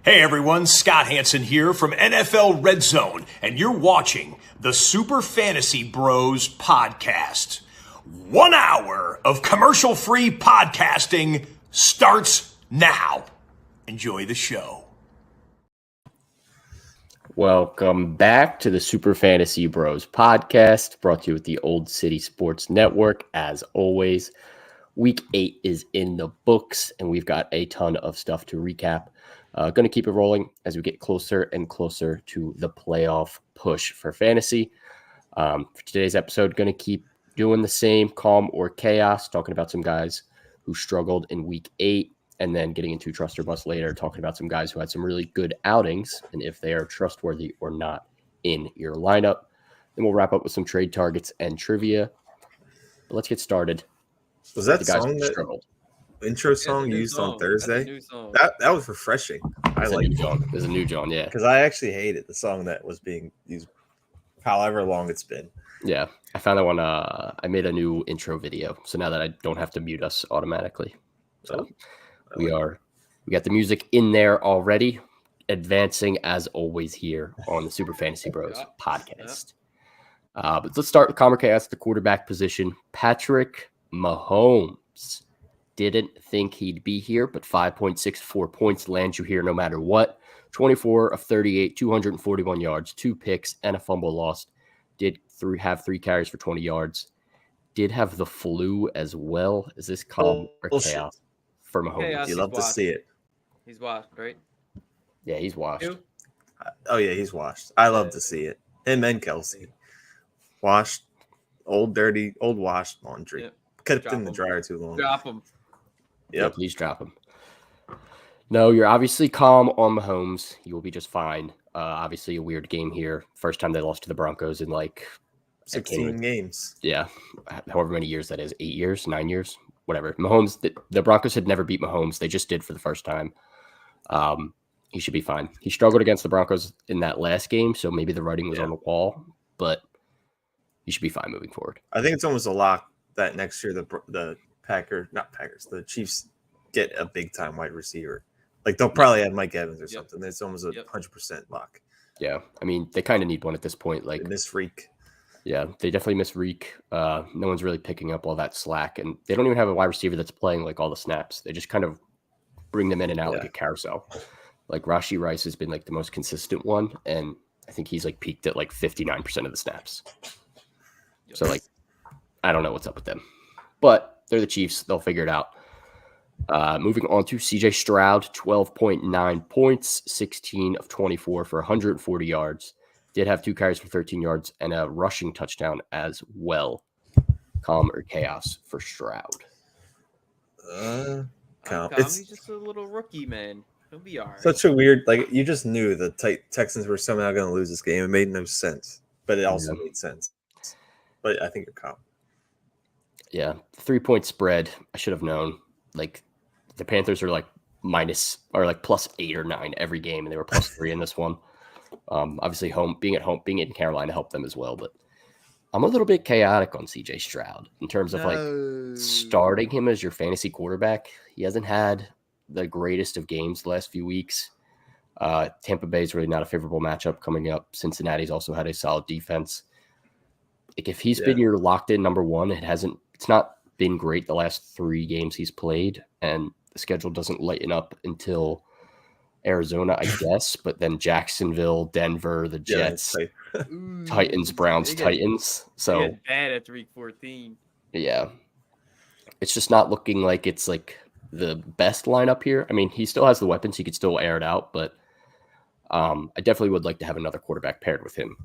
Hey everyone, Scott Hansen here from NFL Red Zone, and you're watching the Super Fantasy Bros podcast. 1 hour of commercial-free podcasting starts now. Enjoy the show. Welcome back to the Super Fantasy Bros podcast, brought to you with the Old City Sports Network. As always, Week 8 is in the books, and we've got a ton of stuff to recap. Going to keep it rolling as we get closer and closer to the playoff push for fantasy. For today's episode, going to keep doing the same calm or chaos, talking about some guys who struggled in Week 8, and then getting into Trust or Bust later, talking about some guys who had some really good outings and if they are trustworthy or not in your lineup. Then we'll wrap up with some trade targets and trivia. But let's get started. Was that song that struggled? Intro song used on Thursday? That was refreshing. I like it. There's a new John, yeah. Because I actually hated the song that was being used however long it's been. Yeah. I found that one. I made a new intro video. So now that I don't have to mute us automatically. So we got the music in there already. Advancing as always here on the Super Fantasy Bros podcast. But let's start with Calm or Chaos at the quarterback position. Patrick Mahomes. Didn't think he'd be here, but 5.64 points lands you here no matter what. 24 of 38, 241 yards, 2 picks, and a fumble lost. Did have 3 carries for 20 yards. Did have the flu as well. Is this calm or chaos for Mahomes? You love to see it. He's washed, right? Yeah, he's washed. Oh, yeah, he's washed. I love to see it. Him and Kelsey. Washed. Old, dirty, old washed laundry. Yep. Kept it in the dryer too long. Drop him. Yep. Yeah, please drop him. No, you're obviously calm on Mahomes. You will be just fine. Obviously, a weird game here. First time they lost to the Broncos in like 16 games. Yeah, however many years that is. 8 years, 9 years, whatever. Mahomes, the Broncos had never beat Mahomes. They just did for the first time. He should be fine. He struggled against the Broncos in that last game, so maybe the writing was on the wall, but he should be fine moving forward. I think it's almost a lock that next year the the Chiefs get a big time wide receiver. Like they'll probably have Mike Evans or something. It's almost a 100% lock. Yeah, I mean they kind of need one at this point. Like miss Reek. Yeah, they definitely miss Reek. No one's really picking up all that slack, and they don't even have a wide receiver that's playing like all the snaps. They just kind of bring them in and out like a carousel. Like Rashee Rice has been like the most consistent one, and I think he's like peaked at like 59% of the snaps. So like, I don't know what's up with them, but they're the Chiefs. They'll figure it out. Moving on to CJ Stroud, 12.9 points, 16 of 24 for 140 yards. Did have 2 carries for 13 yards and a rushing touchdown as well. Calm or chaos for Stroud? Calm. He's just a little rookie, man. He'll be all right. Such a weird, like you just knew the Texans were somehow going to lose this game. It made no sense, but it also made sense. But I think you're calm. Yeah, 3-point spread. I should have known. Like the Panthers are like plus 8 or 9 every game, and they were plus 3 in this one. Obviously, being in Carolina helped them as well. But I'm a little bit chaotic on CJ Stroud in terms of like starting him as your fantasy quarterback. He hasn't had the greatest of games the last few weeks. Tampa Bay is really not a favorable matchup coming up. Cincinnati's also had a solid defense. Like if he's been your locked in number one, it's not been great the last 3 games he's played, and the schedule doesn't lighten up until Arizona, I guess, but then Jacksonville, Denver, the Jets, Titans, Browns, Titans. So bad after week 14. Yeah. It's just not looking like it's like the best lineup here. I mean, he still has the weapons. He could still air it out, but I definitely would like to have another quarterback paired with him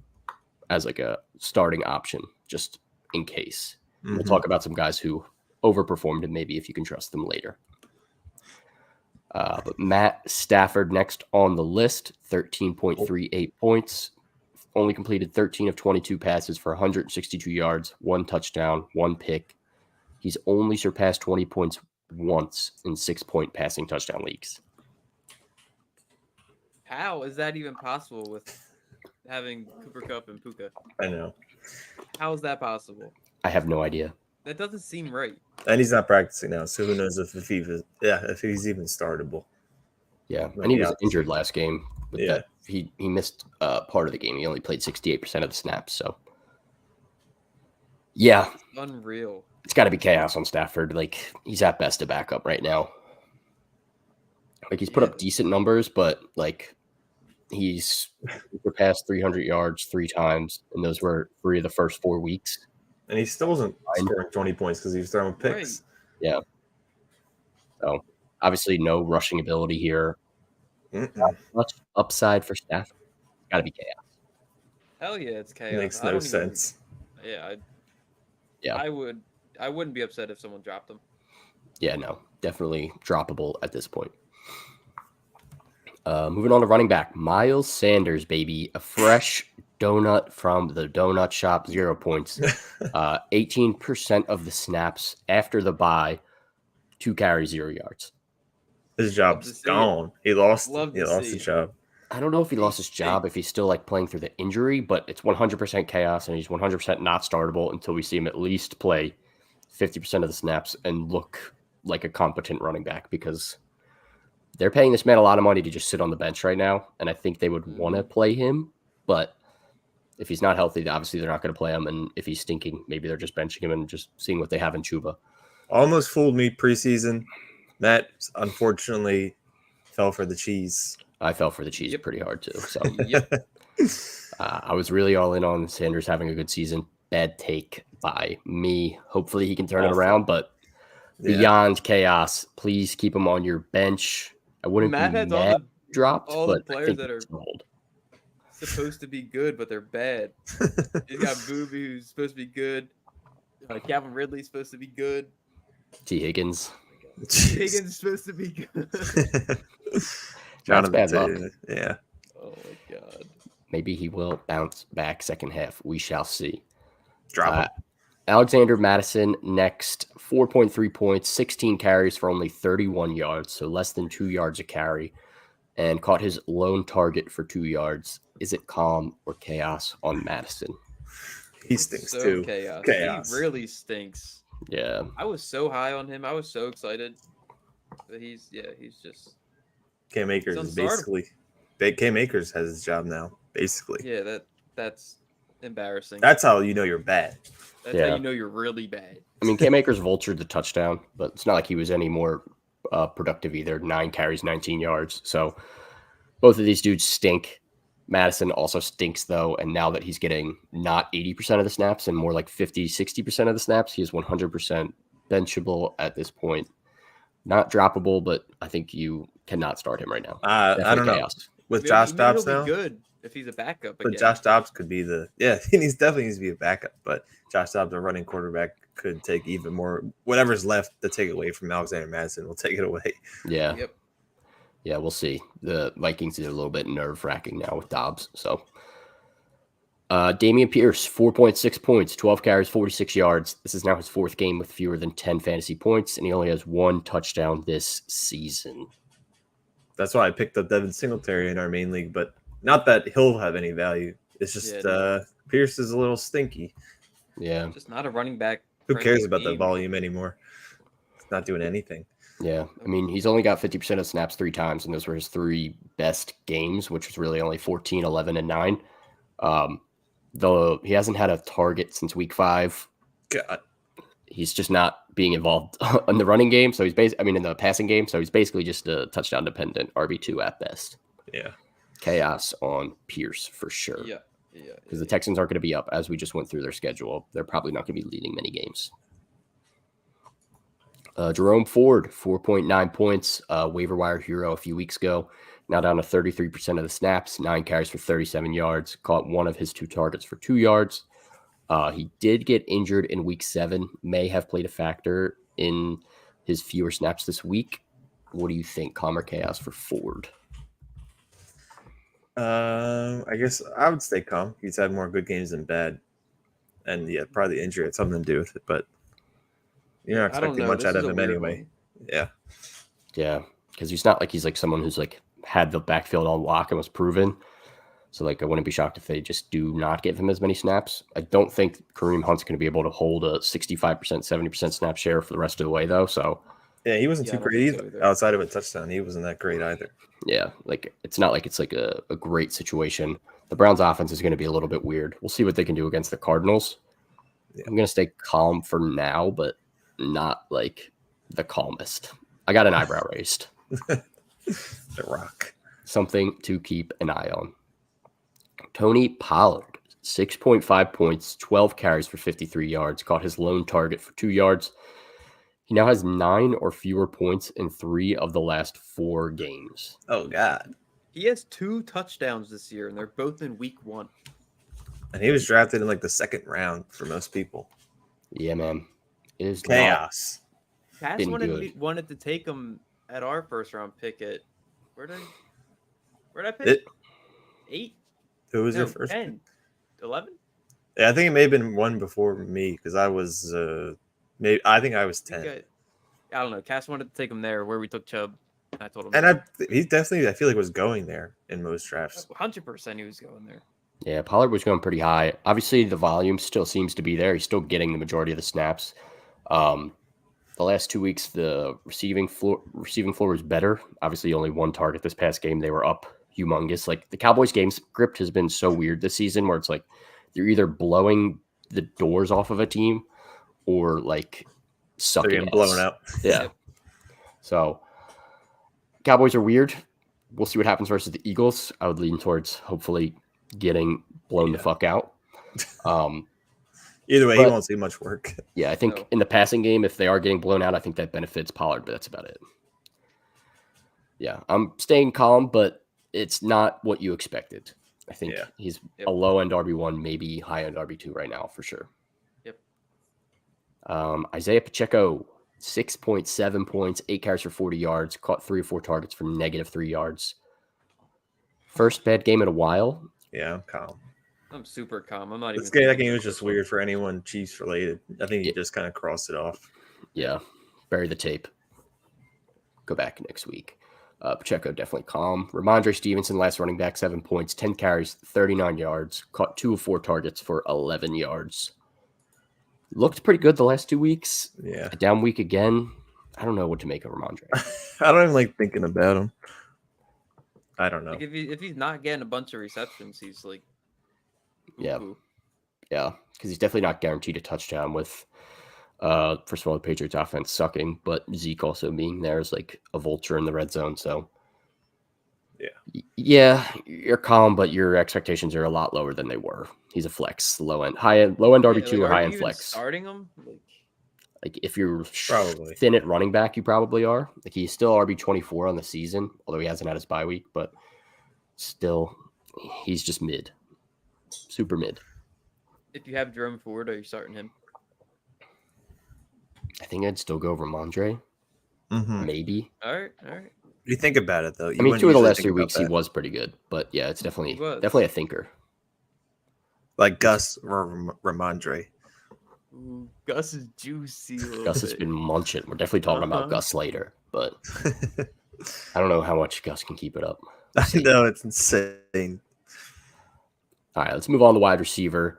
as like a starting option, just in case. We'll talk about some guys who overperformed and maybe if you can trust them later. But Matt Stafford next on the list, 13.38 points. Only completed 13 of 22 passes for 162 yards, 1 touchdown, 1 pick. He's only surpassed 20 points once in 6-point passing touchdown leagues. How is that even possible with having Cooper Kupp and Puka? I know. How is that possible? I have no idea. That doesn't seem right. And he's not practicing now, so who knows if he's even startable. Yeah, and he was injured last game. With that. He missed part of the game. He only played 68% of the snaps. So, yeah. Unreal. It's got to be chaos on Stafford. Like, he's at best a backup right now. Like, he's put up decent numbers, but, like, he's surpassed 300 yards 3 times, and those were 3 of the first 4 weeks. And he still wasn't scoring 20 points because he was throwing picks. Right. Yeah. So, obviously, no rushing ability here. Not much upside for Stafford. Got to be chaos. Hell yeah, it's chaos. Makes no sense. I wouldn't be upset if someone dropped him. Yeah, no. Definitely droppable at this point. Moving on to running back. Miles Sanders, baby. A fresh donut from the donut shop, 0 points. 18% of the snaps after the bye, 2 carries, 0 yards. His job's gone. He lost his job. I don't know if he lost his job, if he's still like playing through the injury, but it's 100% chaos, and he's 100% not startable until we see him at least play 50% of the snaps and look like a competent running back, because they're paying this man a lot of money to just sit on the bench right now, and I think they would want to play him, but if he's not healthy, obviously they're not going to play him, and if he's stinking, maybe they're just benching him and just seeing what they have in Chuba. Almost fooled me preseason. Matt, unfortunately, fell for the cheese. I fell for the cheese pretty hard, too. So I was really all in on Sanders having a good season. Bad take by me. Hopefully he can turn it around, but beyond chaos, please keep him on your bench. I wouldn't Matt be has mad dropped, all but the players that are supposed to be good, but they're bad. He's got Booby, who's supposed to be good. Calvin Ridley's supposed to be good. T. Higgins. Higgins is supposed to be good. That's bad luck. Yeah. Oh my god. Maybe he will bounce back second half. We shall see. Drop him. Alexander Madison next, 4.3 points, 16 carries for only 31 yards, so less than 2 yards a carry, and caught his lone target for 2 yards. Is it calm or chaos on Madison? He stinks too. Chaos. He really stinks. Yeah. I was so high on him. I was so excited. But he's just Cam Akers is basically Cam Akers has his job now, basically. Yeah, that's embarrassing. That's how you know you're bad. That's how you know you're really bad. I mean, Cam Akers vultured the touchdown, but it's not like he was any more productive either. 9 carries, 19 yards. So both of these dudes stink. Madison also stinks, though, and now that he's getting not 80% of the snaps and more like 50, 60% of the snaps, he is 100% benchable at this point. Not droppable, but I think you cannot start him right now. I don't know. With Josh Dobbs now, good if he's a backup again. But Josh Dobbs could be he definitely needs to be a backup, but Josh Dobbs, a running quarterback, could take even more. Whatever's left to take away from Alexander Madison will take it away. Yeah. Yep. Yeah, we'll see. The Vikings are a little bit nerve-wracking now with Dobbs. So, Dameon Pierce, 4.6 points, 12 carries, 46 yards. This is now his 4th game with fewer than 10 fantasy points, and he only has 1 touchdown this season. That's why I picked up Devin Singletary in our main league, but not that he'll have any value. It's just Pierce is a little stinky. Yeah. Just not a running back. Who cares about the volume anymore? It's not doing anything. Yeah, I mean, he's only got 50% of snaps 3 times, and those were his 3 best games, which was really only 14, 11, and 9. Though he hasn't had a target since week 5. God. He's just not being involved in the running game. So he's in the passing game. So he's basically just a touchdown dependent RB2 at best. Yeah. Chaos on Pierce for sure. Yeah. Because the Texans aren't going to be up as we just went through their schedule. They're probably not going to be leading many games. Jerome Ford, 4.9 points, waiver wire hero a few weeks ago. Now down to 33% of the snaps, 9 carries for 37 yards. Caught one of his 2 targets for 2 yards. He did get injured in week 7, may have played a factor in his fewer snaps this week. What do you think, calm or chaos for Ford? I guess I would stay calm. He's had more good games than bad. And yeah, probably the injury had something to do with it, but you're not expecting much out of him anyway. Yeah. Yeah, because he's not like he's like someone who's like had the backfield on lock and was proven. So like I wouldn't be shocked if they just do not give him as many snaps. I don't think Kareem Hunt's going to be able to hold a 65%, 70% snap share for the rest of the way though. So yeah, he wasn't too great either. Outside of a touchdown, he wasn't that great either. Yeah, like it's not like it's like a great situation. The Browns offense is going to be a little bit weird. We'll see what they can do against the Cardinals. Yeah. I'm going to stay calm for now, but not like the calmest. I got an eyebrow raised. The Rock. Something to keep an eye on. Tony Pollard, 6.5 points, 12 carries for 53 yards, caught his lone target for 2 yards. He now has 9 or fewer points in 3 of the last 4 games. Oh, God. He has 2 touchdowns this year, and they're both in week 1. And he was drafted in like the 2nd round for most people. Yeah, man. It is chaos. Cass wanted to take him at our first round pick at where'd I pick? 8? Who was your first? 10. 11? Yeah, I think it may have been one before me because I was I think I was 10. I don't know. Cass wanted to take him there where we took Chubb. I told him. And he definitely, I feel like, was going there in most drafts. 100% he was going there. Yeah, Pollard was going pretty high. Obviously, the volume still seems to be there. He's still getting the majority of the snaps. The last 2 weeks, the receiving floor was better. Obviously, only 1 target this past game. They were up humongous. Like the Cowboys game script has been so weird this season where it's like they're either blowing the doors off of a team or like sucking. They're getting blown out. Yeah. So Cowboys are weird. We'll see what happens versus the Eagles. I would lean towards hopefully getting blown the fuck out. Either way, he won't see much work. Yeah, I think in the passing game, if they are getting blown out, I think that benefits Pollard, but that's about it. Yeah, I'm staying calm, but it's not what you expected. I think he's a low-end RB1, maybe high-end RB2 right now, for sure. Yep. Isaiah Pacheco, 6.7 points, 8 carries for 40 yards, caught 3 or 4 targets for -3 yards. First bad game in a while. Yeah, I'm calm. I'm super calm. I'm not even. That game was just weird for anyone Chiefs related. I think he just kind of crossed it off. Yeah, bury the tape. Go back next week. Pacheco definitely calm. Ramondre Stevenson, last running back, 7 points, 10 carries, 39 yards, caught 2 of 4 targets for 11 yards. Looked pretty good the last 2 weeks. Yeah. A down week again. I don't know what to make of Ramondre. I don't even like thinking about him. I don't know. Like if he's not getting a bunch of receptions, he's like. Yeah. Yeah. Because he's definitely not guaranteed a touchdown with, first of all, the Patriots offense sucking, but Zeke also being there is like a vulture in the red zone. So, yeah, you're calm, but your expectations are a lot lower than they were. He's a flex, low end RB2 or high end flex. Starting him? Like if you're thin at running back, you probably are. Like he's still RB24 on the season, although he hasn't had his bye week, but still, he's just mid. Super mid. If you have Jerome Ford, are you starting him? I think I'd still go Ramondre. Mm-hmm. Maybe. All right. You think about it though. I mean, 2 of the last 3 weeks he was pretty good, but yeah, it's definitely a thinker. Like Gus or Ramondre. Ooh, Gus is juicy. Gus has been munching. We're definitely talking about Gus later, but I don't know how much Gus can keep it up. I know, it's insane. All right, let's move on to wide receiver.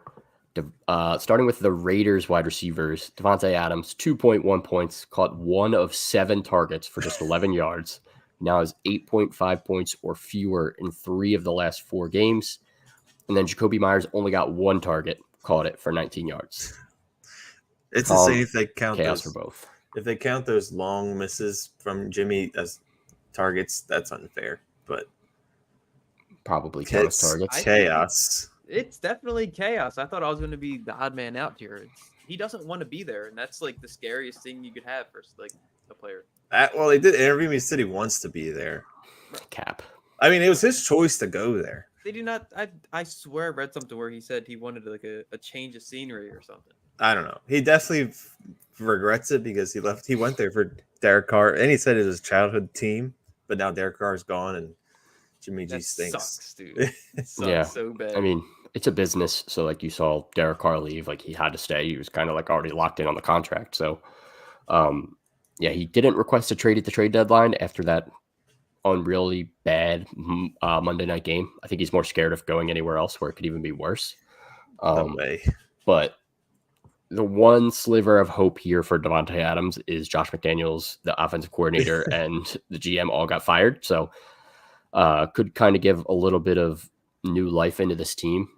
Starting with the Raiders wide receivers, Devontae Adams, 2.1 points, caught 1 of 7 targets for just 11 yards. Now has 8.5 points or fewer in 3 of the last 4 games. And then Jacoby Myers only got 1 target, caught it for 19 yards. It's insane if they count chaos for both. If they count those long misses from Jimmy as targets, that's unfair. But probably count as targets. Chaos. It's definitely chaos. I thought I was going to be the odd man out here. he doesn't want to be there, and that's like the scariest thing you could have for like a player. Well, they did interview me. Said he wants to be there. Cap. I mean, it was his choice to go there. They do not. I swear I read something where he said he wanted like a change of scenery or something. I don't know. He definitely regrets it because he left. He went there for Derek Carr, and he said it was his childhood team. But now Derek Carr's gone, and Jimmy G stinks. Sucks, dude. It sucks so bad. I mean, it's a business, so like you saw Derek Carr leave, like he had to stay. He was kind of like already locked in on the contract. So, yeah, he didn't request a trade at the trade deadline after that unreally bad Monday night game. I think he's more scared of going anywhere else where it could even be worse. No way. But the one sliver of hope here for Davante Adams is Josh McDaniels, the offensive coordinator, and the GM all got fired. So could kind of give a little bit of new life into this team,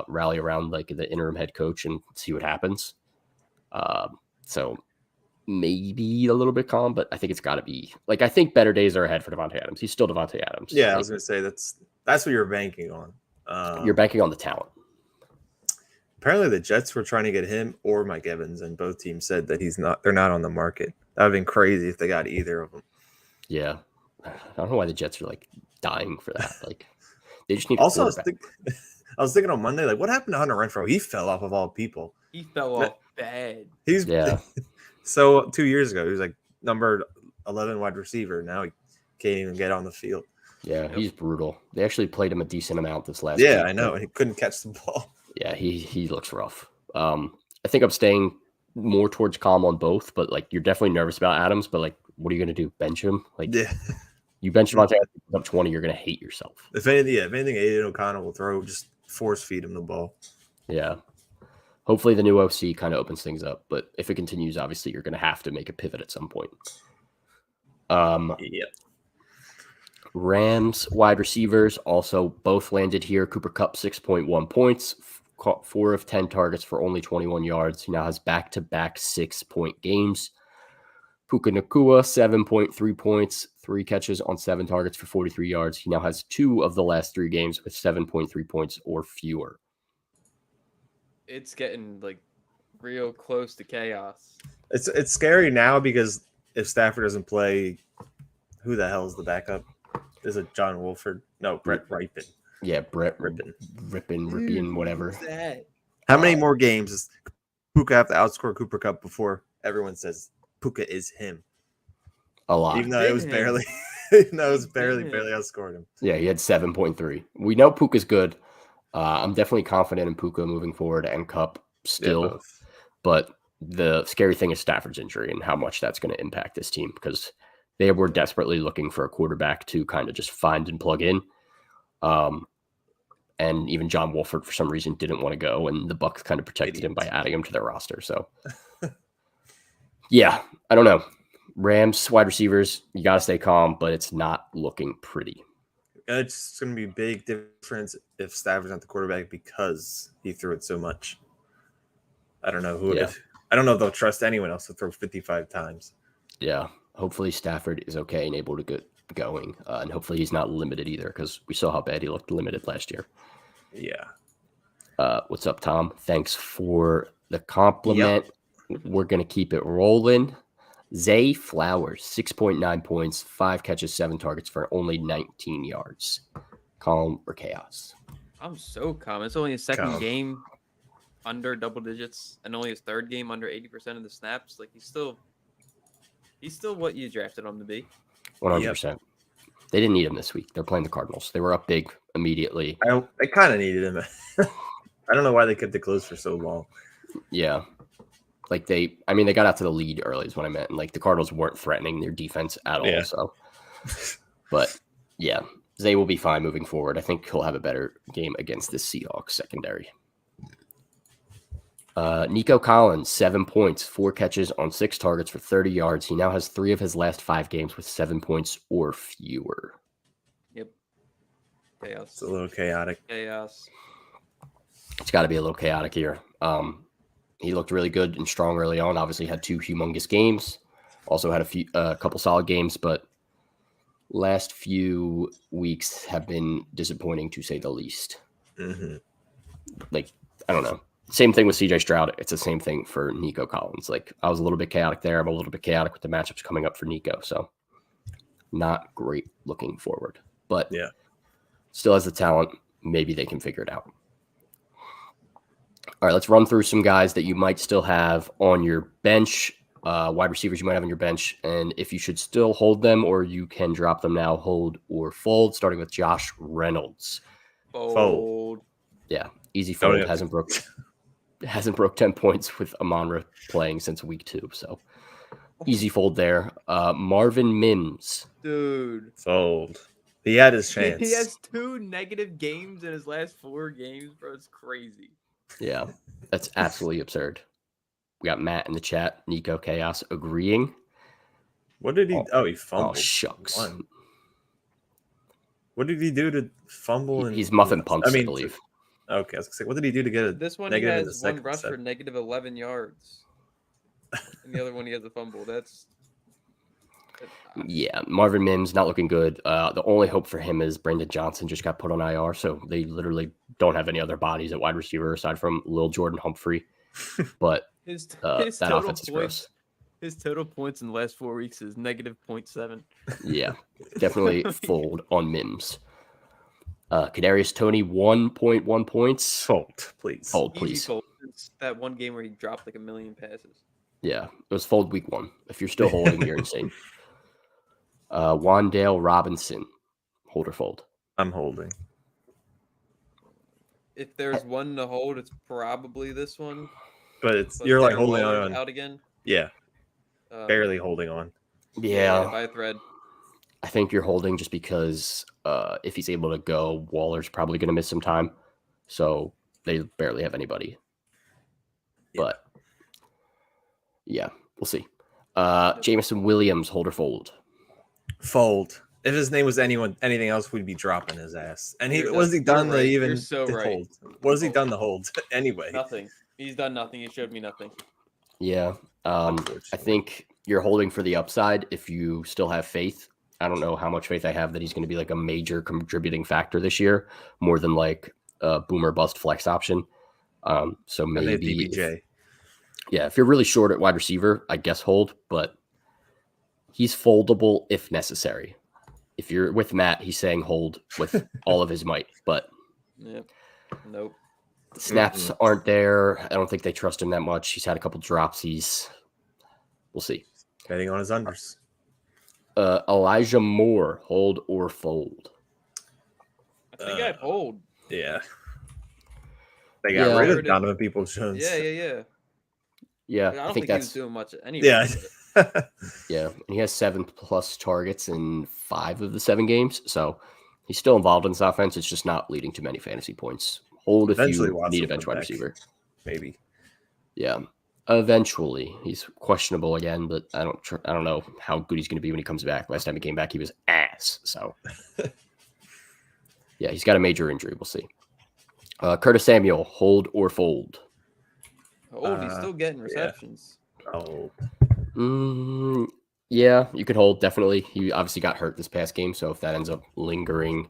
rally around like the interim head coach and see what happens. So maybe a little bit calm, but I think it's got to be like, I think better days are ahead for Davante Adams. He's still Davante Adams. Yeah, I was going to say that's what you're banking on. You're banking on the talent. Apparently the Jets were trying to get him or Mike Evans, and both teams said that they're not on the market. That would have been crazy if they got either of them. Yeah. I don't know why the Jets are like dying for that. Like they just need also, I was thinking on Monday, like what happened to Hunter Renfrow? He fell off of all people. He fell off bad. Yeah. So 2 years ago, he was like number 11 wide receiver. Now he can't even get on the field. Yeah, he's brutal. They actually played him a decent amount this last Yeah, week, I know. And he couldn't catch the ball. Yeah, he looks rough. I think I'm staying more towards calm on both, but like you're definitely nervous about Adams, but like what are you gonna do? Bench him? Like you bench him on up 20, you're gonna hate yourself. If anything, Aiden O'Connell will throw, just force feed him the ball. Yeah. Hopefully the new OC kind of opens things up, but if it continues, obviously you're gonna have to make a pivot at some point. Yep. Rams wide receivers also both landed here. Cooper Kupp 6.1 points, 4 of 10 targets for only 21 yards. He now has back-to-back 6-point games. Puka Nacua 7.3 points, 3 catches on 7 targets for 43 yards. He now has 2 of the last 3 games with 7.3 points or fewer. It's getting like real close to chaos. It's scary now because if Stafford doesn't play, who the hell is the backup? Is it John Wolford? No, Brett Ripon. Yeah, Brett Ripon, whatever. Who's that? How many more games does Puka have to outscore Cooper Kupp before everyone says Puka is him? A lot. Even though it was barely outscored him. Yeah, he had 7.3. We know Puka's good. I'm definitely confident in Puka moving forward and Kupp still. But the scary thing is Stafford's injury and how much that's going to impact this team because they were desperately looking for a quarterback to kind of just find and plug in. And even John Wolford, for some reason, didn't want to go, and the Bucs kind of protected him by adding him to their roster. So, yeah, I don't know. Rams wide receivers, you got to stay calm, but it's not looking pretty. It's going to be a big difference if Stafford's not the quarterback because he threw it so much. I don't know who. I don't know if they'll trust anyone else to throw 55 times. Yeah. Hopefully Stafford is okay and able to get going. And hopefully he's not limited either because we saw how bad he looked limited last year. Yeah. What's up, Tom? Thanks for the compliment. Yep. We're going to keep it rolling. Zay Flowers, 6.9 points, 5 catches, 7 targets for only 19 yards. Calm or chaos? I'm so calm. It's only his second game under double digits and only his third game under 80% of the snaps. Like he's still what you drafted him to be. 100%. Yep. They didn't need him this week. They're playing the Cardinals. They were up big immediately. They kind of needed him. I don't know why they kept it close for so long. Yeah. Like they got out to the lead early is what I meant. And like the Cardinals weren't threatening their defense at all. Yeah. So, but yeah, Zay will be fine moving forward. I think he'll have a better game against the Seahawks secondary. Nico Collins, 7 points, 4 catches on 6 targets for 30 yards. He now has 3 of his last 5 games with 7 points or fewer. Yep. Chaos. It's a little chaotic. Chaos. It's got to be a little chaotic here. He looked really good and strong early on. Obviously had 2 humongous games. Also had a couple solid games, but last few weeks have been disappointing to say the least. Mm-hmm. Like, I don't know. Same thing with CJ Stroud. It's the same thing for Nico Collins. Like, I was a little bit chaotic there. I'm a little bit chaotic with the matchups coming up for Nico. So not great looking forward. But yeah, still has the talent. Maybe they can figure it out. All right, let's run through some guys that you might still have on your bench, wide receivers you might have on your bench, and if you should still hold them or you can drop them now, hold or fold, starting with Josh Reynolds. Fold. Yeah, easy fold. Hasn't broke 10 points with Amon-Ra playing since week 2, so easy fold there. Marvin Mims. Dude. Fold. He had his chance. He has 2 negative games in his last 4 games, bro. It's crazy. Yeah, that's absolutely absurd. We got Matt in the chat, Nico Chaos, agreeing. What did he? He fumbled. Oh, shucks. What did he do to fumble? He's muffin punts, I believe. Okay, I was gonna say, what did he do to get a this one? negative He in the has 1 second rush set? for negative 11 yards, and the other one he has a fumble. Yeah, Marvin Mims not looking good. The only hope for him is Brandon Johnson just got put on IR, so they literally don't have any other bodies at wide receiver aside from Lil Jordan Humphrey. But his that offense is gross. His total points in the last 4 weeks is negative 0.7. Yeah, definitely fold on Mims. Kadarius Toney, 1.1 points. Fold, please. Fold, Easy please. fold. It's that one game where he dropped like 1 million passes. Yeah, it was fold week 1. If you're still holding, you're insane. Wan'Dale Robinson, hold or fold? I'm holding. If there's one to hold, it's probably this one. But you're like Darren holding Waller's on. out again. Yeah, barely holding on. Yeah, by a thread. I think you're holding just because if he's able to go, Waller's probably going to miss some time. So they barely have anybody. Yeah. But yeah, we'll see. Jameson Williams, hold or fold? Fold. If his name was anything else, we'd be dropping his ass. And You're was he done right. to even You're so right. hold? What has he done to hold anyway? Nothing. He's done nothing. He showed me nothing. Yeah. I think you're holding for the upside if you still have faith. I don't know how much faith I have that he's going to be like a major contributing factor this year, more than like a boomer bust flex option. So maybe, if you're really short at wide receiver, I guess hold, but he's foldable if necessary. If you're with Matt, he's saying hold with all of his might, but nope. Snaps aren't there. I don't think they trust him that much. He's had a couple dropsies. We'll see. Betting on his unders. Elijah Moore, hold or fold? I think I'd hold. Yeah. They got rid of Donovan Peoples-Jones. Yeah, I don't think that's he was doing much anyway. Yeah. Yeah, and he has 7+ targets in 5 of the 7 games, so he's still involved in this offense. It's just not leading to many fantasy points. Hold if you need a bench wide receiver. Maybe. Yeah, eventually. He's questionable again, but I don't know how good he's going to be when he comes back. Last time he came back, he was ass. So, yeah, he's got a major injury. We'll see. Curtis Samuel, hold or fold? Hold. He's still getting receptions. Yeah, you could hold, definitely. He obviously got hurt this past game, so if that ends up lingering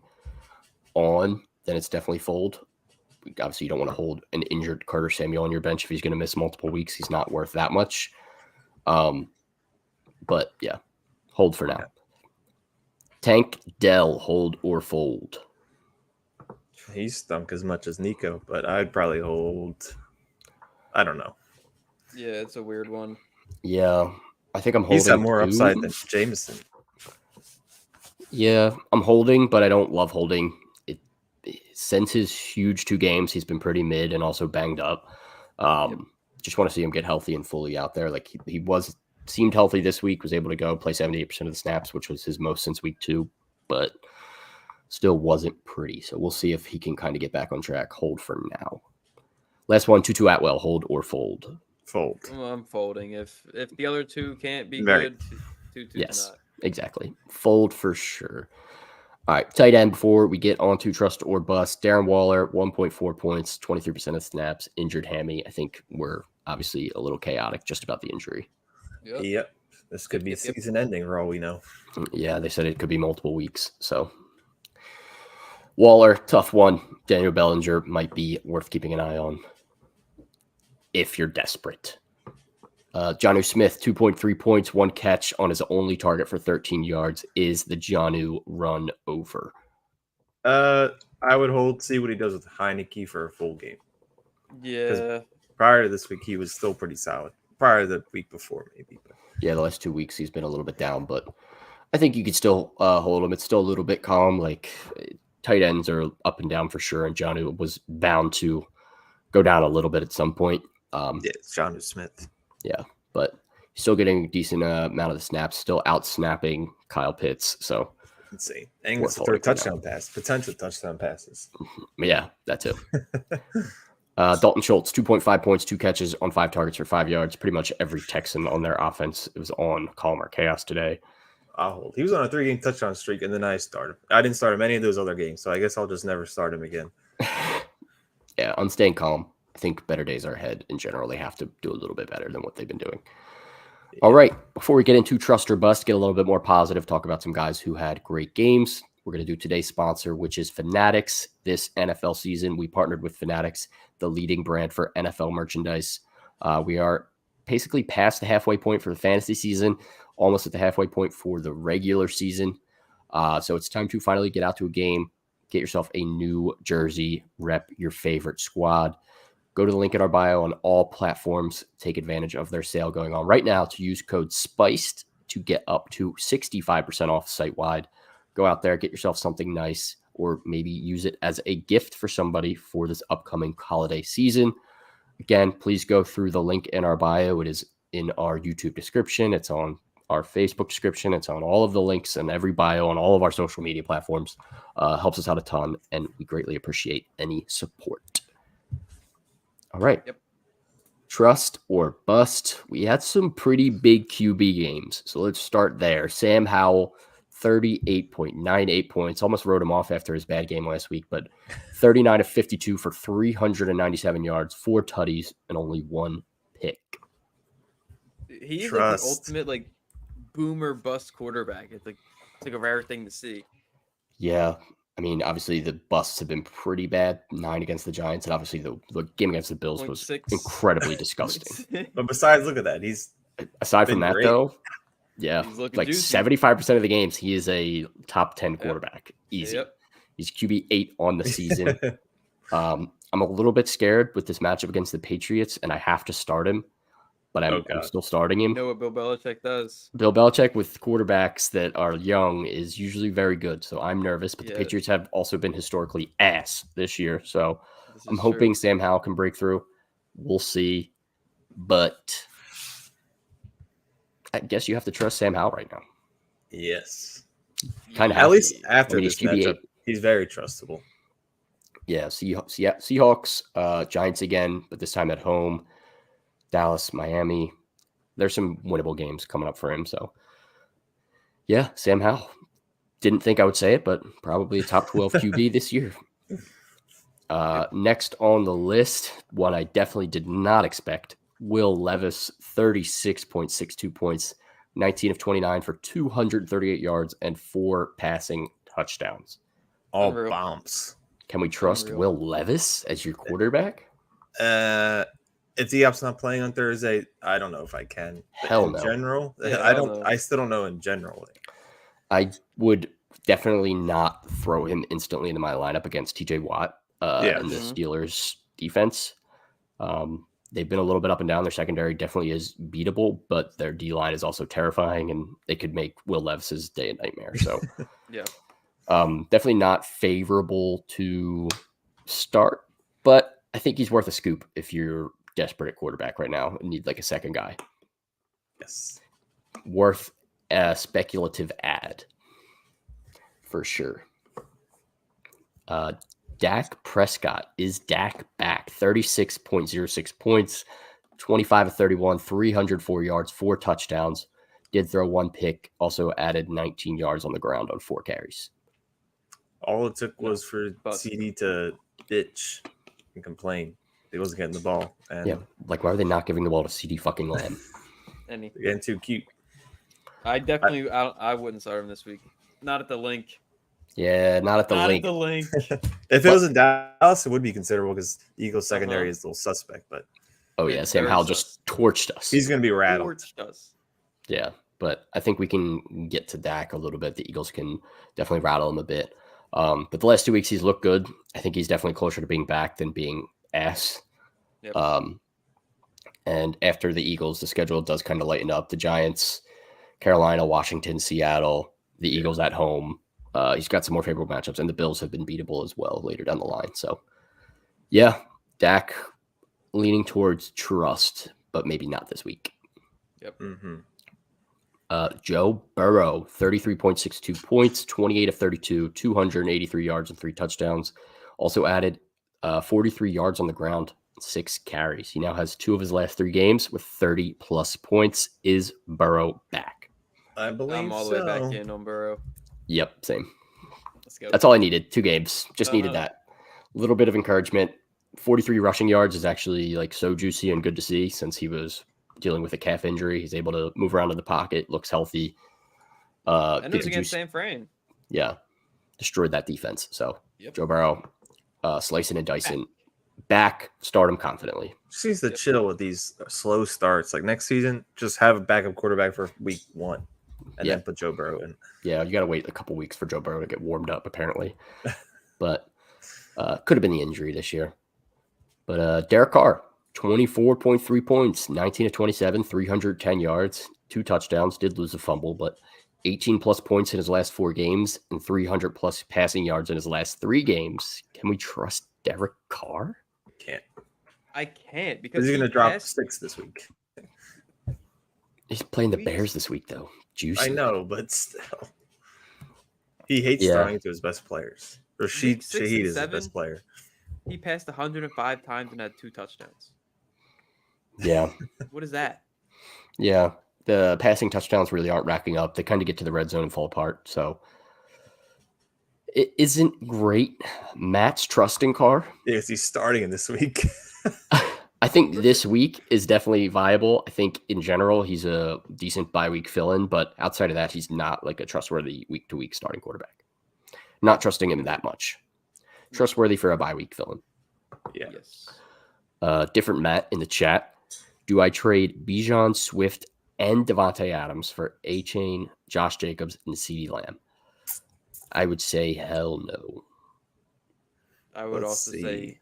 on, then it's definitely fold. Obviously, you don't want to hold an injured Carter Samuel on your bench if he's going to miss multiple weeks. He's not worth that much. But yeah, hold for now. Tank Dell, hold or fold? He stunk as much as Nico, but I'd probably hold. I don't know. Yeah, it's a weird one. Yeah, I think I'm holding. He's got more upside than Jameson. Yeah, I'm holding, but I don't love holding. Since his huge 2 games, he's been pretty mid and also banged up. Just want to see him get healthy and fully out there. Like he seemed healthy this week, was able to go play 78% of the snaps, which was his most since week 2, but still wasn't pretty. So we'll see if he can kind of get back on track. Hold for now. Last one, Tutu Atwell, hold or fold? Fold. Well, I'm folding. If the other 2 can't be good, Tutu yes, cannot. Exactly. Fold for sure. All right, tight end before we get on to trust or bust. Darren Waller, 1.4 points, 23% of snaps, injured hammy. I think we're obviously a little chaotic just about the injury. Yep. This could be season ending for all we know. Yeah, they said it could be multiple weeks. So Waller, tough one. Daniel Bellinger might be worth keeping an eye on. if you're desperate. Jonnu Smith, 2.3 points, 1 catch on his only target for 13 yards. Is the Jonnu run over? I would hold, see what he does with Heineke for a full game. Yeah. Prior to this week, he was still pretty solid. Prior to the week before, maybe. But. Yeah, the last 2 weeks he's been a little bit down, but I think you could still hold him. It's still a little bit calm. Like tight ends are up and down for sure, and Jonnu was bound to go down a little bit at some point. Yeah, it's Jonnu Smith. Yeah, but he's still getting a decent amount of the snaps, still out snapping Kyle Pitts. So insane. And it's third touchdown pass, potential touchdown passes. Yeah, that too. Dalton Schultz, 2.5 points, 2 catches on 5 targets for 5 yards. Pretty much every Texan on their offense was on Calm or Chaos today. I'll hold. He was on a 3-game touchdown streak, and then I started. I didn't start him any of those other games, so I guess I'll just never start him again. Yeah, on staying calm. I think better days are ahead. In general, they have to do a little bit better than what they've been doing. Yeah. All right, before we get into Trust or Bust, get a little bit more positive, talk about some guys who had great games. We're going to do today's sponsor, which is Fanatics. This NFL season, we partnered with Fanatics, the leading brand for NFL merchandise. We are basically past the halfway point for the fantasy season, almost at the halfway point for the regular season. So it's time to finally get out to a game, get yourself a new jersey, rep your favorite squad. Go to the link in our bio on all platforms. Take advantage of their sale going on right now to use code SPICED to get up to 65% off site-wide. Go out there, get yourself something nice, or maybe use it as a gift for somebody for this upcoming holiday season. Again, please go through the link in our bio. It is in our YouTube description. It's on our Facebook description. It's on all of the links and every bio on all of our social media platforms. Helps us out a ton, and we greatly appreciate any support. All right. Yep. Trust or bust. We had some pretty big QB games. So let's start there. Sam Howell, 38.98 points. Almost wrote him off after his bad game last week, but 39 of 52 for 397 yards, 4 tutties, and only 1 pick. He's like the ultimate like boomer bust quarterback. It's like a rare thing to see. Yeah. I mean, obviously the busts have been pretty bad. 9 against the Giants, and obviously the game against the Bills was 6. incredibly disgusting. But besides, look at that. Aside from that, great. Though, yeah, like juicy. 75% of the games, he is a top 10 quarterback. Easy. Yep. He's QB 8 on the season. I'm a little bit scared with this matchup against the Patriots, and I have to start him. But I'm still starting him. You know what Bill Belichick does. Bill Belichick with quarterbacks that are young is usually very good. So I'm nervous. But the Patriots have also been historically ass this year. So I'm hoping Sam Howell can break through. We'll see. But I guess you have to trust Sam Howell right now. Yes. Kind of. At least after this QB8. matchup, he's very trustable. Yeah. Seahawks, Giants again, but this time at home. Dallas, Miami. There's some winnable games coming up for him. So, yeah, Sam Howell. Didn't think I would say it, but probably a top 12 QB this year. Next on the list, one I definitely did not expect, Will Levis, 36.62 points, 19 of 29 for 238 yards and 4 passing touchdowns. All bombs. Can we trust Will Levis as your quarterback? If Diop's not playing on Thursday, I don't know if I can. Hell no. In general, Yeah, I still don't know in general. I would definitely not throw him instantly into my lineup against TJ Watt and the Steelers defense. They've been a little bit up and down. Their secondary definitely is beatable, but their D-line is also terrifying, and they could make Will Levis's day a nightmare. So, definitely not favorable to start, but I think he's worth a scoop if you're desperate at quarterback right now and need like a second guy. Yes. Worth a speculative ad for sure. Dak Prescott. Is Dak back? 36.06 points, 25 of 31, 304 yards, 4 touchdowns. Did throw 1 pick, also added 19 yards on the ground on 4 carries. All it took was for CD to bitch and complain. He wasn't getting the ball. And like why are they not giving the ball to CD fucking Lamb? They're getting too cute. I definitely I wouldn't start him this week. Not at the link. Yeah, not at the link. At the link. If it was in Dallas, it would be considerable because the Eagles secondary is a little suspect. But Oh, yeah. Sam Howell just torched us. He's going to be rattled. Torched us. Yeah, but I think we can get to Dak a little bit. The Eagles can definitely rattle him a bit. But the last 2 weeks, he's looked good. I think he's definitely closer to being back than being ass. Yep. And after the Eagles, the schedule does kind of lighten up. The Giants, Carolina, Washington, Seattle, the Eagles at home. He's got some more favorable matchups, and the Bills have been beatable as well later down the line. So, yeah, Dak leaning towards trust, but maybe not this week. Yep. Mm-hmm. Joe Burrow, 33.62 points, 28 of 32, 283 yards and 3 touchdowns. Also added 43 yards on the ground, 6 carries. He now has 2 of his last 3 games with 30-plus points. Is Burrow back? I believe I'm all the way back in on Burrow. Yep, same. Let's go. That's all I needed. 2 games. Just needed that. A little bit of encouragement. 43 rushing yards is actually like so juicy and good to see since he was dealing with a calf injury. He's able to move around in the pocket, looks healthy. And it was against San Fran. Yeah. Destroyed that defense. So Joe Burrow, slicing and dicing. Back, start him confidently. Just needs to chill with these slow starts. Like next season, just have a backup quarterback for week 1 and then put Joe Burrow in. Yeah, you got to wait a couple weeks for Joe Burrow to get warmed up, apparently. But could have been the injury this year. But Derek Carr, 24.3 points, 19 of 27, 310 yards, 2 touchdowns, did lose a fumble, but 18-plus points in his last 4 games and 300-plus passing yards in his last 3 games. Can we trust Derek Carr? Can't. I can't because he's going to drop 6 this week. He's playing the Bears this week, though. Juicy. I know, but still. He hates throwing to his best players. Or Shaheed is his best player. He passed 105 times and had 2 touchdowns. Yeah. What is that? Yeah. The passing touchdowns really aren't racking up. They kind of get to the red zone and fall apart. So it isn't great. Matt's trusting Carr. Yes, he's starting him this week. I think this week is definitely viable. I think in general, he's a decent bye week fill-in, but outside of that, he's not like a trustworthy week-to-week starting quarterback. Not trusting him that much. Trustworthy for a bye week fill-in. Yeah. Yes. Different Matt in the chat. Do I trade Bijan, Swift, and Devontae Adams for A-Chain, Josh Jacobs, and CeeDee Lamb? I would say hell no. I would say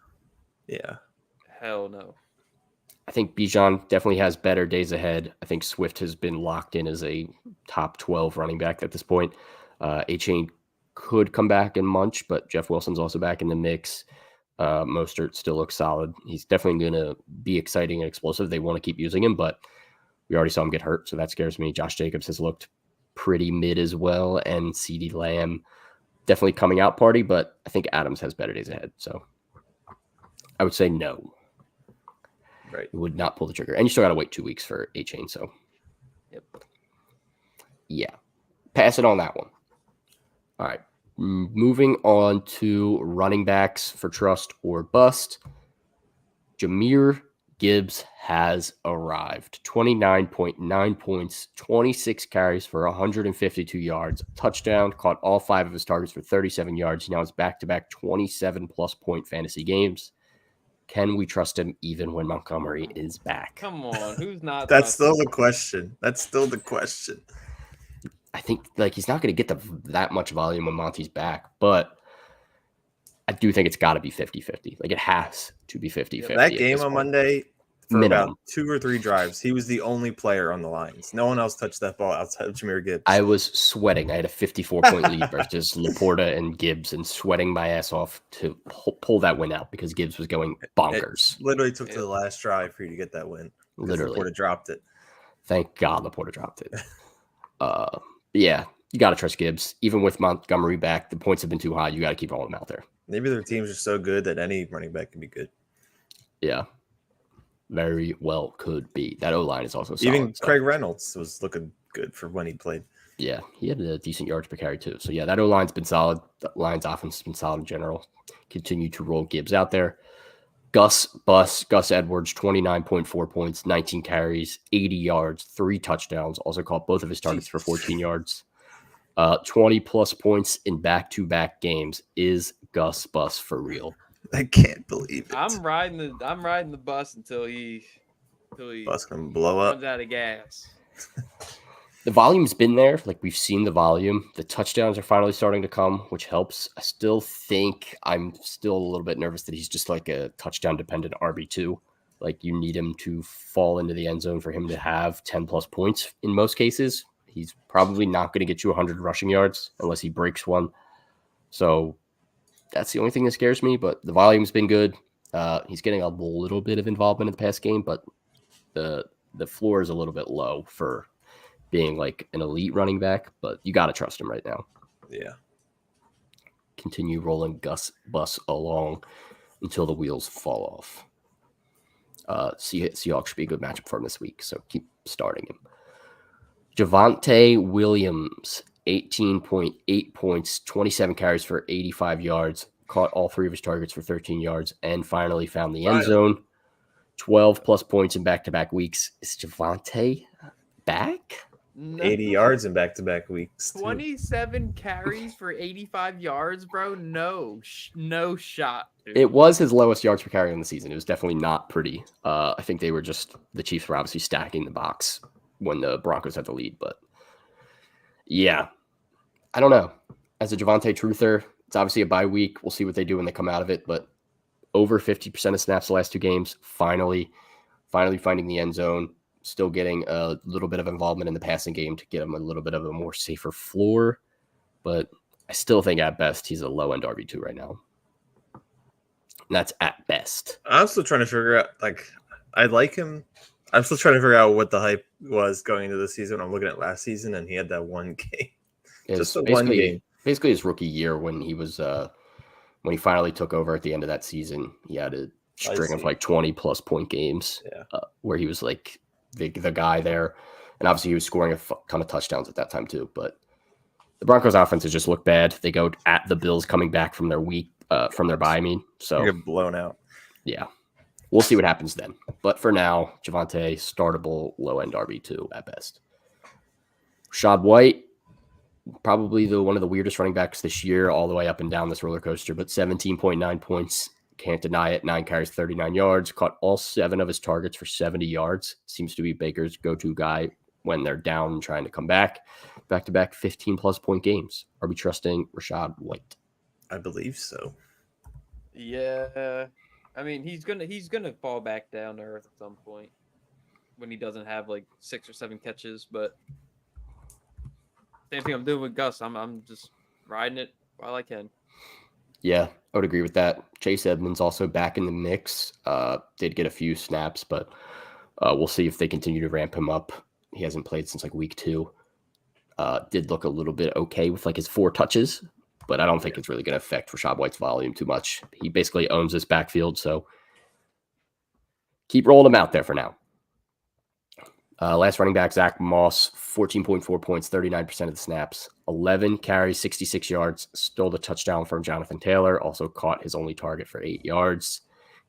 hell no. I think Bijan definitely has better days ahead. I think Swift has been locked in as a top 12 running back at this point. A-Chain could come back and munch, but Jeff Wilson's also back in the mix. Mostert still looks solid. He's definitely going to be exciting and explosive. They want to keep using him, but we already saw him get hurt, so that scares me. Josh Jacobs has looked pretty mid as well, and CeeDee Lamb definitely coming out party, but I think Adams has better days ahead. So I would say no. Right. You would not pull the trigger. And you still got to wait 2 weeks for A-Chain, so. Yep. Yeah. Pass it on that one. All right. Moving on to running backs for trust or bust. Jahmyr Gibbs has arrived. 29.9 points, 26 carries for 152 yards, touchdown, caught all 5 of his targets for 37 yards. He now has back-to-back 27-plus point fantasy games. Can we trust him even when Montgomery is back? Come on, who's not? That's still the question. I think he's not going to get that much volume when Monty's back, but I do think it's got to be 50-50. It has to be 50-50. That game on Monday, for minimum. About 2 or 3 drives, he was the only player on the lines. No one else touched that ball outside of Jahmyr Gibbs. I was sweating. I had a 54-point lead versus Laporta and Gibbs and sweating my ass off to pull that win out because Gibbs was going bonkers. It literally took to the last drive for you to get that win. Literally. Laporta dropped it. Thank God Laporta dropped it. Yeah, you got to trust Gibbs. Even with Montgomery back, the points have been too high. You got to keep all of them out there. Maybe their teams are so good that any running back can be good. Yeah, very well could be. That O-line is also solid. Even Craig Reynolds was looking good for when he played. Yeah, he had a decent yards per carry too. So yeah, that O-line's been solid. The line's offense has been solid in general. Continue to roll Gibbs out there. Gus Edwards, 29.4 points, 19 carries, 80 yards, 3 touchdowns. Also caught both of his targets for 14 yards. 20-plus points in back-to-back games. Is Gus Bus for real? I can't believe it. I'm riding the bus until he Until he Bus gonna blow up. runs out of gas. The volume's been there. Like, we've seen the volume. The touchdowns are finally starting to come, which helps. I still think I'm still a little bit nervous that he's just like a touchdown-dependent RB2. Like, you need him to fall into the end zone for him to have 10-plus points in most cases. He's probably not going to get you 100 rushing yards unless he breaks one. So that's the only thing that scares me, but the volume's been good. He's getting a little bit of involvement in the pass game, but the floor is a little bit low for being like an elite running back, but you got to trust him right now. Yeah. Continue rolling Gus Bus along until the wheels fall off. Seahawks should be a good matchup for him this week, so keep starting him. Javonte Williams, 18.8 points, 27 carries for 85 yards, caught all three of his targets for 13 yards, and finally found the end zone. 12-plus points in back-to-back weeks. Is Javonte back? No. 80 yards in back-to-back weeks. 27 carries for 85 yards, bro. No shot. Dude. It was his lowest yards per carry in the season. It was definitely not pretty. I think the Chiefs were obviously stacking the box when the Broncos had the lead. But yeah, I don't know. As a Javonte truther, it's obviously a bye week. We'll see what they do when they come out of it. But over 50% of snaps the last two games, finally finding the end zone. Still getting a little bit of involvement in the passing game to get him a little bit of a more safer floor. But I still think at best he's a low-end RB2 right now. And that's at best. I'm still trying to figure out, I like him. I'm still trying to figure out what the hype was going into the season. I'm looking at last season, and he had that one game. Just the one game. Basically his rookie year when he was when he finally took over at the end of that season, he had a string of like 20-plus point games where he was like the guy there. And obviously he was scoring a ton of touchdowns at that time too. But the Broncos offense has just looked bad. They go at the Bills coming back from their bye. So they get blown out. Yeah. We'll see what happens then. But for now, Javonte, startable low-end RB2 at best. Rashad White, probably one of the weirdest running backs this year, all the way up and down this roller coaster, but 17.9 points. Can't deny it. 9 carries, 39 yards. Caught all 7 of his targets for 70 yards. Seems to be Baker's go-to guy when they're down and trying to come back. Back-to-back 15-plus point games. Are we trusting Rashad White? I believe so. Yeah. I mean, he's gonna fall back down to earth at some point when he doesn't have like 6 or 7 catches. But same thing I'm doing with Gus. I'm just riding it while I can. Yeah, I would agree with that. Chase Edmonds also back in the mix. Did get a few snaps, but we'll see if they continue to ramp him up. He hasn't played since like week 2. Did look a little bit okay with like his 4 touches, but I don't think it's really going to affect Rashad White's volume too much. He basically owns this backfield, so keep rolling him out there for now. Last running back, Zach Moss, 14.4 points, 39% of the snaps, 11 carries, 66 yards, stole the touchdown from Jonathan Taylor, also caught his only target for 8 yards.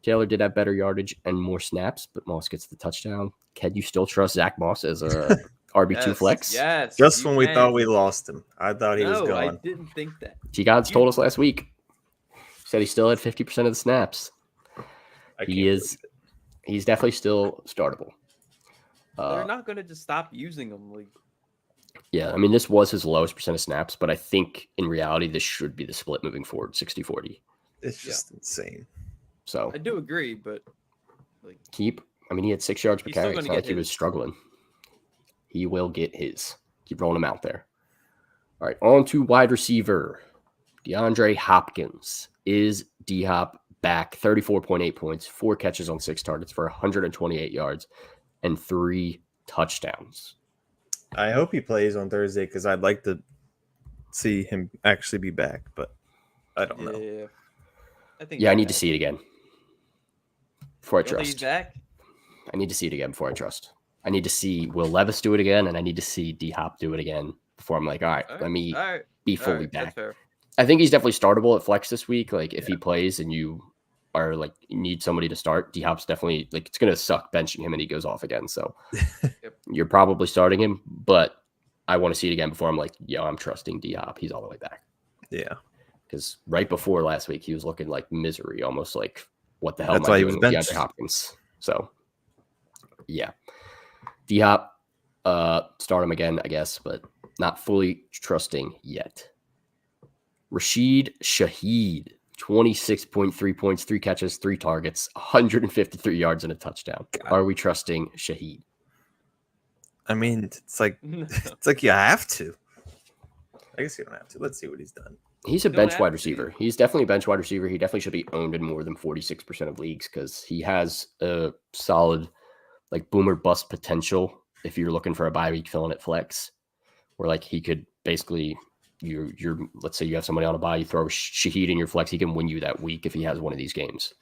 Taylor did have better yardage and more snaps, but Moss gets the touchdown. Can you still trust Zach Moss as a RB2 flex? Yes. Just when we thought we lost him. I thought he was gone. I didn't think that. G-Gods told us last week. Said he still had 50% of the snaps. He's definitely still startable. They're not going to just stop using him. Yeah, I mean, this was his lowest percent of snaps, but I think in reality, this should be the split moving forward, 60-40. It's just insane. So I do agree, but he had 6 yards per carry. It's not like he was struggling. He will get his. Keep rolling him out there. All right, on to wide receiver. DeAndre Hopkins. Is D-Hop back? 34.8 points, 4 catches on 6 targets for 128 yards and 3 touchdowns. I hope he plays on Thursday because I'd like to see him actually be back, but I don't know. I need to see it again before I trust. He's back? I need to see it again before I trust. I need to see Will Levis do it again, and I need to see D-Hop do it again before I'm like, all right, let me be fully back. I think he's definitely startable at flex this week. Like, if he plays and you are like, you need somebody to start, D-Hop's definitely, like, it's going to suck benching him and he goes off again. So you're probably starting him, but I want to see it again before I'm like, I'm trusting D-Hop. He's all the way back. Yeah. Because right before last week, he was looking like misery, almost like, what the hell That's am I why doing he was with benched. DeAndre Hopkins? So Yeah. D-Hop, start him again, I guess, but not fully trusting yet. Rashid Shaheed, 26.3 points, 3 catches, 3 targets, 153 yards and a touchdown. God. Are we trusting Shaheed? I mean, it's like you have to. I guess you don't have to. Let's see what he's done. He's a bench wide receiver. He's definitely a bench wide receiver. He definitely should be owned in more than 46% of leagues because he has a solid like boomer bust potential if you're looking for a bye week filling at flex, where like he could basically you're let's say you have somebody on a bye, you throw Shaheed in your flex, he can win you that week if he has one of these games.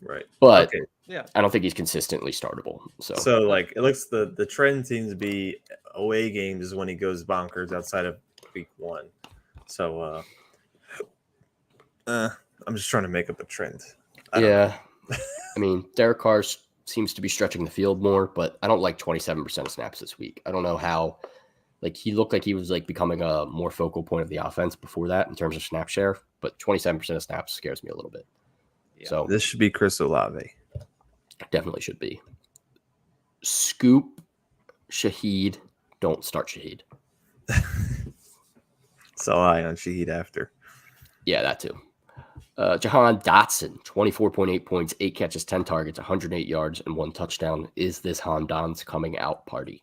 Right. But okay. Yeah, I don't think he's consistently startable. So like it looks the trend seems to be away games is when he goes bonkers outside of week 1. So I'm just trying to make up a trend. I mean, Derek Carr seems to be stretching the field more, but I don't like 27% of snaps this week. I don't know how. Like he looked like he was like becoming a more focal point of the offense before that in terms of snap share, but 27% of snaps scares me a little bit. Yeah. So this should be Chris Olave. Definitely should be. Scoop Shaheed. Don't start Shaheed. So high on Shaheed after. Yeah, that too. Jahan Dotson, 24.8 points, 8 catches, 10 targets, 108 yards, and 1 touchdown. Is this Don's coming out party?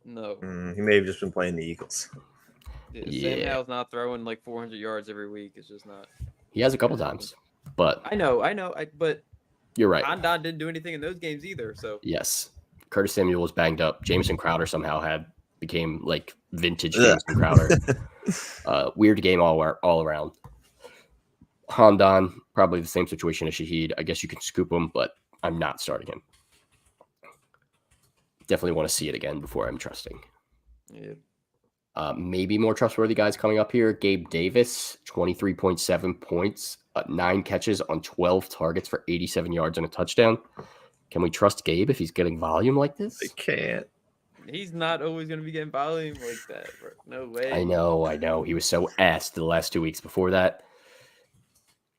No. He may have just been playing the Eagles. Yeah. Sam Howell's not throwing like 400 yards every week. It's just not. He has a couple times, but I know. But you're right. Don didn't do anything in those games either. So yes, Curtis Samuel was banged up. Jameson Crowder somehow became like vintage Jameson Crowder. Weird game all around. Hondon, probably the same situation as Shaheed. I guess you can scoop him, but I'm not starting him. Definitely want to see it again before I'm trusting. yeah. Maybe more trustworthy guys coming up here. Gabe Davis, 23.7 points, 9 catches on 12 targets for 87 yards and a touchdown. Can we trust Gabe if he's getting volume like this? I can't. He's not always going to be getting volume like that, bro. No way. I know. He was so assed the last 2 weeks before that.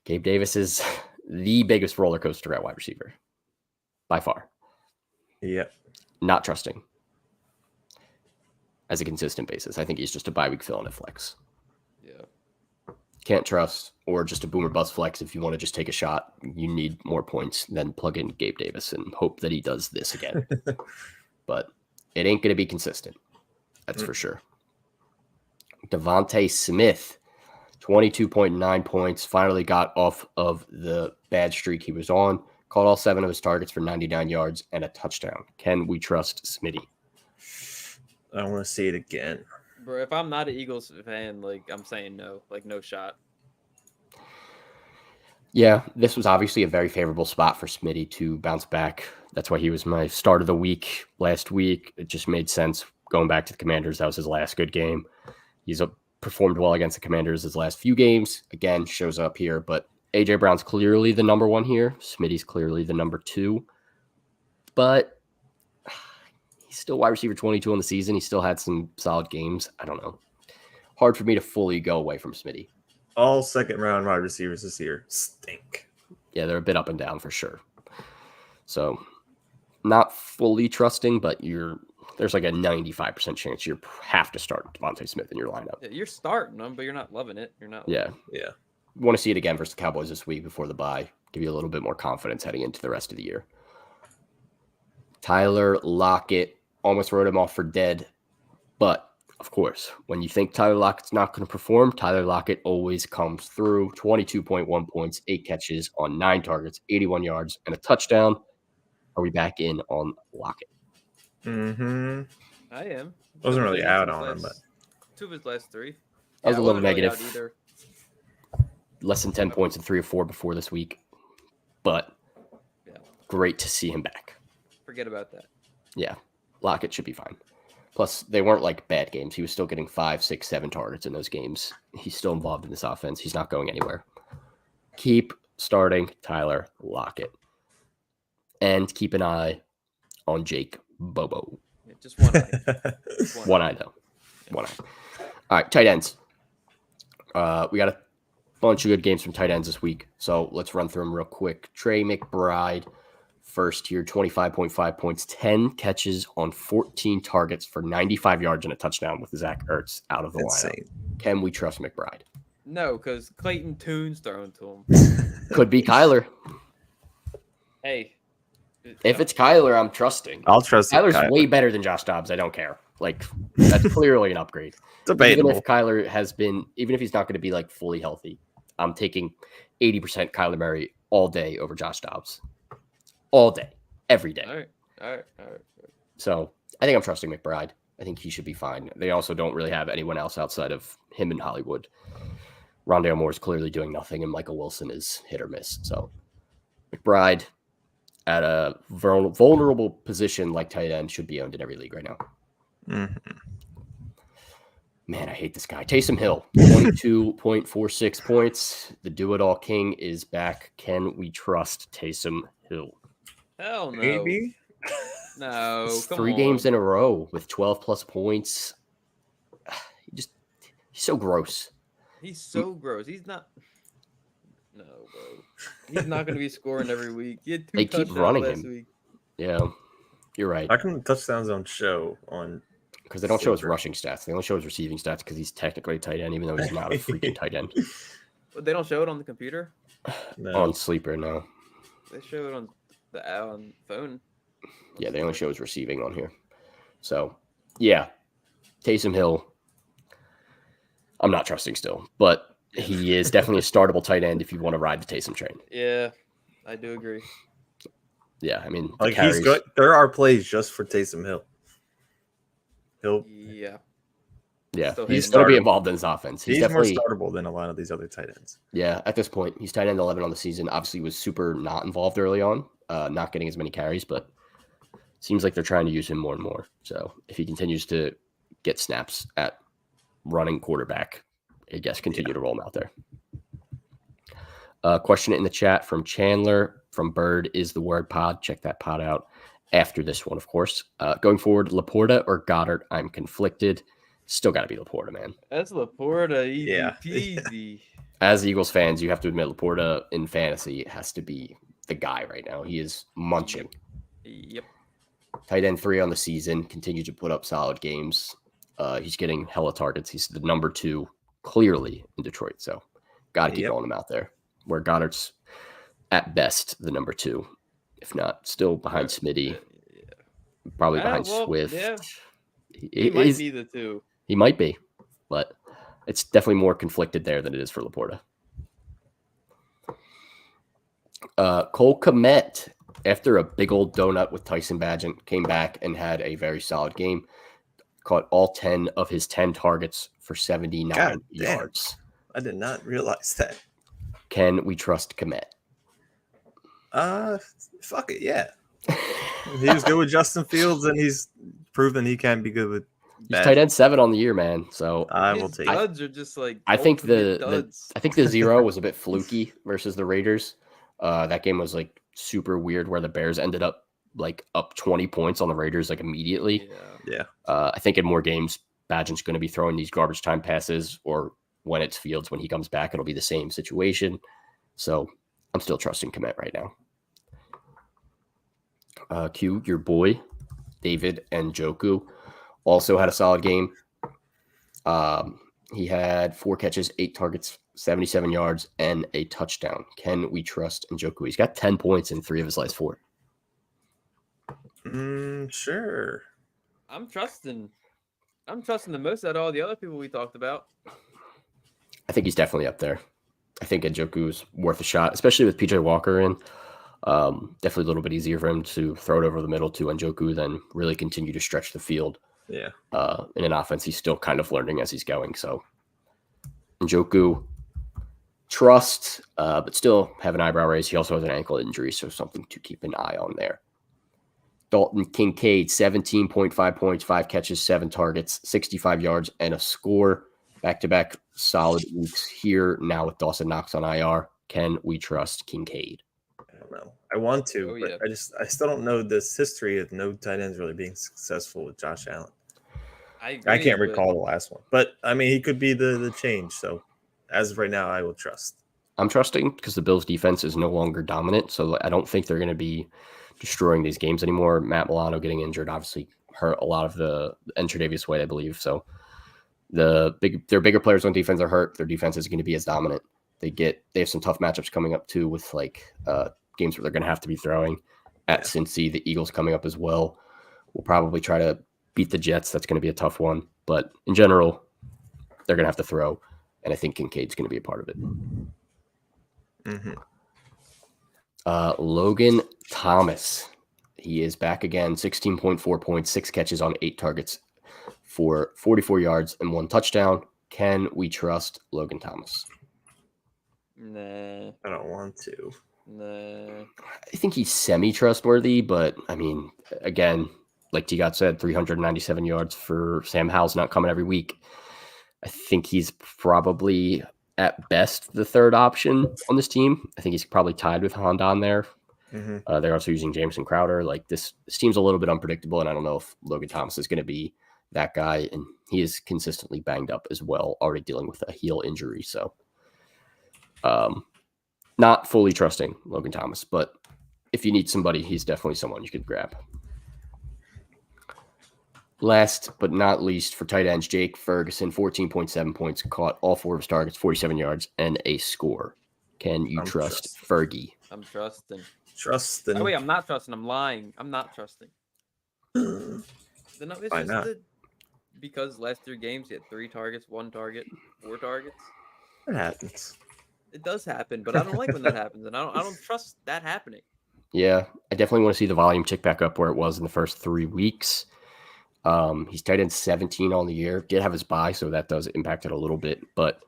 Gabe Davis is the biggest roller coaster at wide receiver. By far. Yep. Not trusting. As a consistent basis. I think he's just a bye week fill in a flex. Yeah. Can't trust, or just a boomer bust flex if you want to just take a shot. You need more points than plug in Gabe Davis and hope that he does this again. But it ain't going to be consistent. That's for sure. Devontae Smith, 22.9 points, finally got off of the bad streak he was on. Caught all 7 of his targets for 99 yards and a touchdown. Can we trust Smitty? I want to see it again. Bro, if I'm not an Eagles fan, like I'm saying no, like no shot. Yeah, this was obviously a very favorable spot for Smitty to bounce back. That's why he was my start of the week last week. It just made sense going back to the Commanders. That was his last good game. He's performed well against the Commanders his last few games. Again, shows up here, but A.J. Brown's clearly the number 1 here. Smitty's clearly the number 2. But he's still wide receiver 22 on the season. He still had some solid games. I don't know. Hard for me to fully go away from Smitty. All second-round wide receivers this year stink. Yeah, they're a bit up and down for sure. So, not fully trusting, but there's like a 95% chance you have to start Devontae Smith in your lineup. Yeah, you're starting them, but you're not loving it. You're not. Yeah. Yeah. Want to see it again versus the Cowboys this week before the bye. Give you a little bit more confidence heading into the rest of the year. Tyler Lockett, almost wrote him off for dead. But, of course, when you think Tyler Lockett's not going to perform, Tyler Lockett always comes through. 22.1 points, 8 catches on 9 targets, 81 yards, and a touchdown. Are we back in on Lockett? Mm-hmm. I am. Wasn't really out on him, but 2 of his last 3. I was a little wasn't really negative. out either. Less than 10 points in 3 or 4 before this week. But great to see him back. Forget about that. Yeah, Lockett should be fine. Plus, they weren't like bad games. He was still getting 5, 6, 7 targets in those games. He's still involved in this offense. He's not going anywhere. Keep starting Tyler Lockett. And keep an eye on Jake Bobo. Yeah, just one eye. One eye, though. One eye. All right, tight ends. We got a bunch of good games from tight ends this week. So let's run through them real quick. Trey McBride, first here, 25.5 points, 10 catches on 14 targets for 95 yards and a touchdown with Zach Ertz out of the lineup. Can we trust McBride? No, because Clayton Tune's thrown to him. Could be Kyler. Hey. If it's Kyler, I'm trusting. I'll trust Kyler's way better than Josh Dobbs. I don't care. Like, that's clearly an upgrade. Debatable. Even if Kyler even if he's not going to be like fully healthy, I'm taking 80% Kyler Murray all day over Josh Dobbs. All day. Every day. All right. So I think I'm trusting McBride. I think he should be fine. They also don't really have anyone else outside of him and Hollywood. Rondale Moore is clearly doing nothing, and Michael Wilson is hit or miss. So McBride at a vulnerable position like tight end should be owned in every league right now. Mm-hmm. Man, I hate this guy. Taysom Hill, 22.46 points. The do-it-all king is back. Can we trust Taysom Hill? Hell no. Maybe. No. Three games in a row with 12-plus points. He's so gross. He's so gross. He's not. No, bro. He's not going to be scoring every week. He had 2 They keep touchdowns running last him. week. Yeah, you're right. How come the touchdowns don't show on? Because they don't show his rushing stats. They only show his receiving stats because he's technically a tight end, even though he's not a freaking tight end. But they don't show it on the computer? No. On Sleeper, no. They show it on the phone. Yeah, they only show his receiving on here. So, yeah, Taysom Hill, I'm not trusting still, but he is definitely a startable tight end if you want to ride the Taysom train. Yeah, I do agree. Yeah, I mean, like he's good. There are plays just for Taysom Hill. Yeah, he's going to be involved in this offense. He's definitely more startable than a lot of these other tight ends. Yeah, at this point, he's tight end 11 on the season. Obviously, was super not involved early on, not getting as many carries, but seems like they're trying to use him more and more. So if he continues to get snaps at running quarterback, I guess continue to roll him out there. Question in the chat from Chandler from Bird is the word pod. Check that pod out after this one, of course. Going forward, Laporta or Goddard? I'm conflicted. Still got to be Laporta, man. That's Laporta, easy peasy. As Eagles fans, you have to admit Laporta in fantasy has to be the guy right now. He is munching. Yep. Tight end 3 on the season, continues to put up solid games. He's getting hella targets. He's the number 2 clearly in Detroit, so got to keep rolling him out there. Where Goddard's at best the number 2, if not still behind Smitty, probably behind Swift. Yeah. He might be the 2. He might be, but it's definitely more conflicted there than it is for Laporta. Cole Kmet, after a big old donut with Tyson Bagent, came back and had a very solid game. Caught all 10 of his 10 targets for 79 yards. I did not realize that. Can we trust Kmet? Fuck it, yeah. He was good with Justin Fields, and he's proven he can be good with. He's tight end 7 on the year, man. So I will take. Duds are just like. I think the 0 was a bit fluky versus the Raiders. That game was like super weird, where the Bears ended up like up 20 points on the Raiders like immediately. Yeah. I think in more games, Bagent's going to be throwing these garbage time passes, or when it's Fields, when he comes back, it'll be the same situation. So I'm still trusting Kmet right now. Q, your boy, David Njoku, also had a solid game. He had 4 catches, 8 targets, 77 yards, and a touchdown. Can we trust Njoku? He's got 10 points in 3 of his last 4. Sure. I'm trusting the most out of all the other people we talked about. I think he's definitely up there. I think Njoku is worth a shot, especially with PJ Walker in. Definitely a little bit easier for him to throw it over the middle to Njoku than really continue to stretch the field. Yeah. In an offense, he's still kind of learning as he's going. So Njoku, trust, but still have an eyebrow raise. He also has an ankle injury, so something to keep an eye on there. Dalton Kincaid, 17.5 points, 5 catches, 7 targets, 65 yards, and a score. Back-to-back solid weeks here now with Dawson Knox on IR. Can we trust Kincaid? I don't know. I want to, but I still don't know this history of no tight ends really being successful with Josh Allen. I can't recall the last one, but I mean, he could be the change. So as of right now, I will trust. I'm trusting because the Bills defense is no longer dominant. So I don't think they're going to be destroying these games anymore. Matt Milano getting injured obviously hurt a lot of and Tre'Davious White, I believe. So their bigger players on defense are hurt. Their defense is going to be as dominant. They have some tough matchups coming up too with games where they're going to have to be throwing at Cincy. The Eagles coming up as well. We'll probably try to beat the Jets. That's going to be a tough one. But in general, they're going to have to throw. And I think Kincaid's going to be a part of it. Mm-hmm. Logan Thomas. He is back again. 16.4 points, 6 catches on 8 targets for 44 yards and 1 touchdown. Can we trust Logan Thomas? Nah. I don't want to. Nah. I think he's semi-trustworthy, but I mean, again, like T-God said, 397 yards for Sam Howell's not coming every week. I think he's probably at best the third option on this team. I think he's probably tied with Hondon there. Mm-hmm. They're also using Jameson Crowder. Like this team's a little bit unpredictable, and I don't know if Logan Thomas is going to be that guy. And he is consistently banged up as well, already dealing with a heel injury. So, not fully trusting Logan Thomas, but if you need somebody, he's definitely someone you could grab. Last but not least, for tight ends, Jake Ferguson, 14.7 points, caught all 4 of his targets, 47 yards, and a score. Can you trust Fergie? I'm trusting. Trusting. Oh, wait, I'm not trusting. I'm lying. I'm not trusting. Why not? Because last 3 games, he had 3 targets, 1 target, 4 targets. It happens. It does happen, but I don't like when that happens, and I don't trust that happening. Yeah, I definitely want to see the volume tick back up where it was in the first 3 weeks. He's tight end 17 on the year. Did have his bye, so that does impact it a little bit. But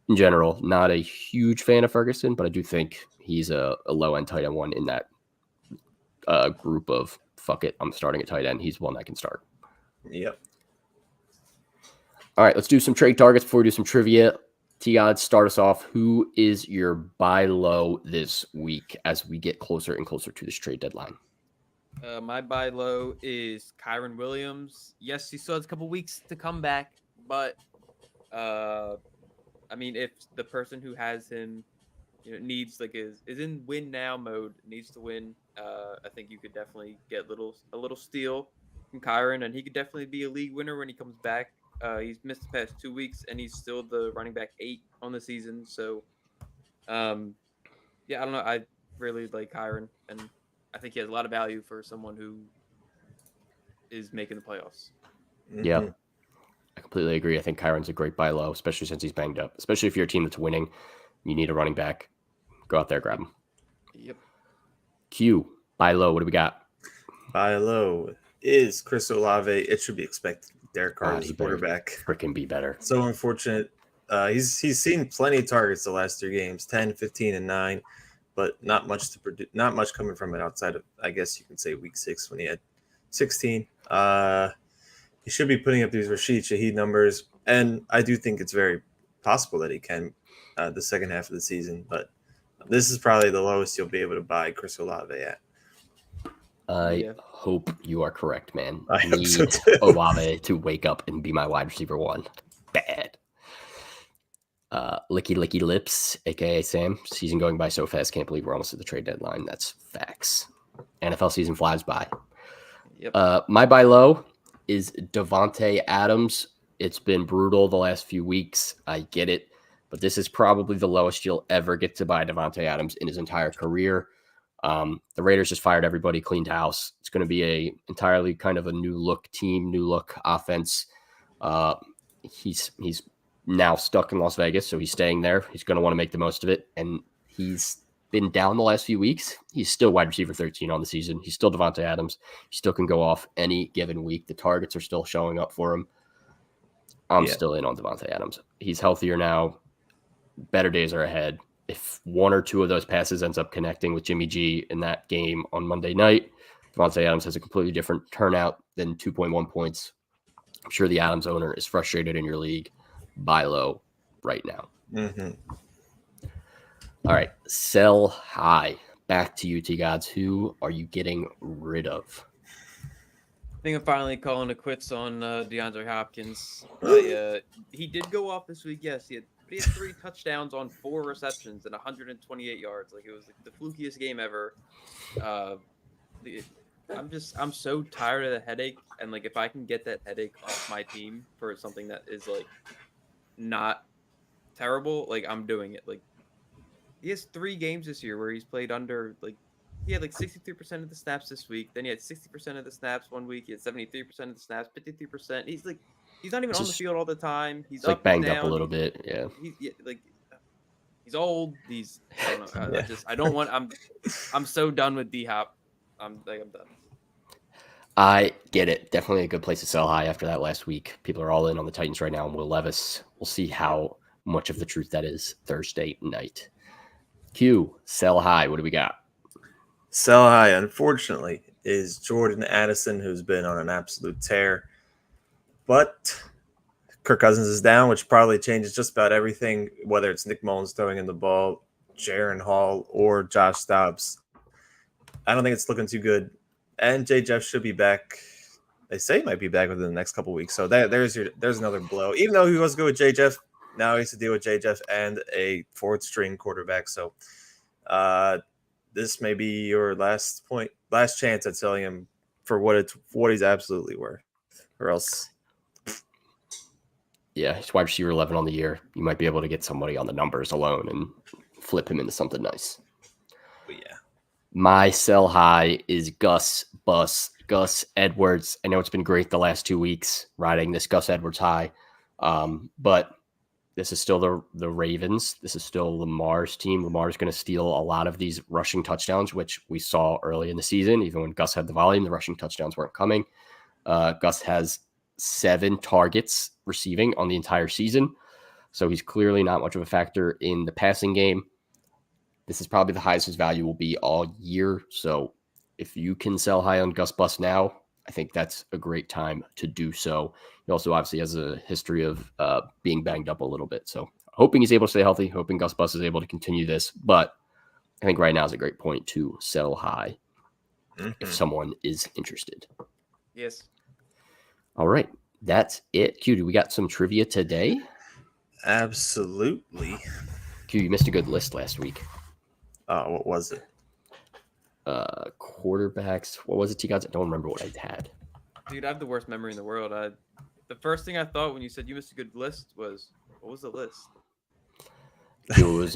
in general, not a huge fan of Ferguson, but I do think he's a low-end tight end one in that group of, fuck it, I'm starting at tight end. He's one I can start. Yep. All right, let's do some trade targets before we do some trivia. T-God, start us off. Who is your buy low this week as we get closer and closer to this trade deadline? My buy low is Kyron Williams. Yes, he still has a couple weeks to come back, but I mean, if the person who has him, needs is in win now mode, needs to win, I think you could definitely get a little steal from Kyron, and he could definitely be a league winner when he comes back. He's missed the past 2 weeks, and he's still the running back 8 on the season. So, I don't know. I really like Kyron, and I think he has a lot of value for someone who is making the playoffs. Mm-hmm. Yeah, I completely agree. I think Kyron's a great buy low, especially since he's banged up. Especially if you're a team that's winning, you need a running back. Go out there, grab him. Yep. Q, buy low. What do we got? Buy low is Chris Olave. It should be expected. Derek Carr is quarterback. Freaking be better. So unfortunate. He's seen plenty of targets the last 3 games, 10, 15, and 9, but not much to produce. Not much coming from it outside of, I guess you can say, week 6 when he had 16. He should be putting up these Rashid Shaheed numbers, and I do think it's very possible that he can the second half of the season. But this is probably the lowest you'll be able to buy Chris Olave at. I hope you are correct, man. I need hope so too. Olave to wake up and be my wide receiver 1. Bad. Licky lips, aka Sam. Season going by so fast. Can't believe we're almost at the trade deadline. That's facts. NFL season flies by. Yep. My buy low is Devontae Adams. It's been brutal the last few weeks. I get it, but this is probably the lowest you'll ever get to buy Devontae Adams in his entire career. The Raiders just fired everybody, cleaned house. It's going to be a entirely kind of a new look team, new look offense. He's now stuck in Las Vegas, so he's staying there. He's going to want to make the most of it, and he's been down the last few weeks. He's still wide receiver 13 on the season. He's still Devontae Adams. He still can go off any given week. The targets are still showing up for him. I'm still in on Devontae Adams. He's healthier now. Better days are ahead. If 1 or 2 of those passes ends up connecting with Jimmy G in that game on Monday night, Devontae Adams has a completely different turnout than 2.1 points. I'm sure the Adams owner is frustrated in your league. Buy low right now. Mm-hmm. All right. Sell high. Back to you, T-Gods. Who are you getting rid of? I think I'm finally calling it quits on DeAndre Hopkins. He did go off this week. Yes, he had he had 3 touchdowns on 4 receptions and 128 yards. Like, it was like the flukiest game ever. I'm so tired of the headache, and like if I can get that headache off my team for something that is like not terrible, like I'm doing it. Like, he has 3 games this year where he's played under like he had like 63% of the snaps this week. Then he had 60% of the snaps one week. He had 73% of the snaps, 53%. He's not even on the field all the time. He's like up and banged up a down. little bit. Yeah. He's old. I don't know. Yeah. I don't want. I'm so done with D Hop. I'm done. I get it. Definitely a good place to sell high after that last week. People are all in on the Titans right now, and Will Levis. We'll see how much of the truth that is Thursday night. Q, sell high. What do we got? Sell high, unfortunately, is Jordan Addison, who's been on an absolute tear. But Kirk Cousins is down, which probably changes just about everything, whether it's Nick Mullins throwing in the ball, Jaron Hall, or Josh Dobbs. I don't think it's looking too good. And Jay Jeff should be back. They say he might be back within the next couple of weeks. So there's another blow. Even though he was good with Jay Jeff, now he has to deal with Jay Jeff and a fourth string quarterback. So this may be your last chance at selling him for what he's absolutely worth. Or else. Yeah, he's wide receiver 11 on the year. You might be able to get somebody on the numbers alone and flip him into something nice. But yeah. My sell high is Gus Edwards. I know it's been great the last 2 weeks riding this Gus Edwards high, but this is still the Ravens. This is still Lamar's team. Lamar's going to steal a lot of these rushing touchdowns, which we saw early in the season. Even when Gus had the volume, the rushing touchdowns weren't coming. Gus has 7 targets receiving on the entire season, so he's clearly not much of a factor in the passing game. This is probably the highest his value will be all year. So if you can sell high on Gus Bus now, I think that's a great time to do so. He also obviously has a history of being banged up a little bit. So hoping he's able to stay healthy, hoping Gus Bus is able to continue this. But I think right now is a great point to sell high if someone is interested. Yes. All right. That's it. Q, do we got some trivia today? Absolutely. Q, you missed a good list last week. What was it? Quarterbacks. What was it, you guys? I don't remember what I had. Dude, I have the worst memory in the world. The first thing I thought when you said you missed a good list was, what was the list? It was,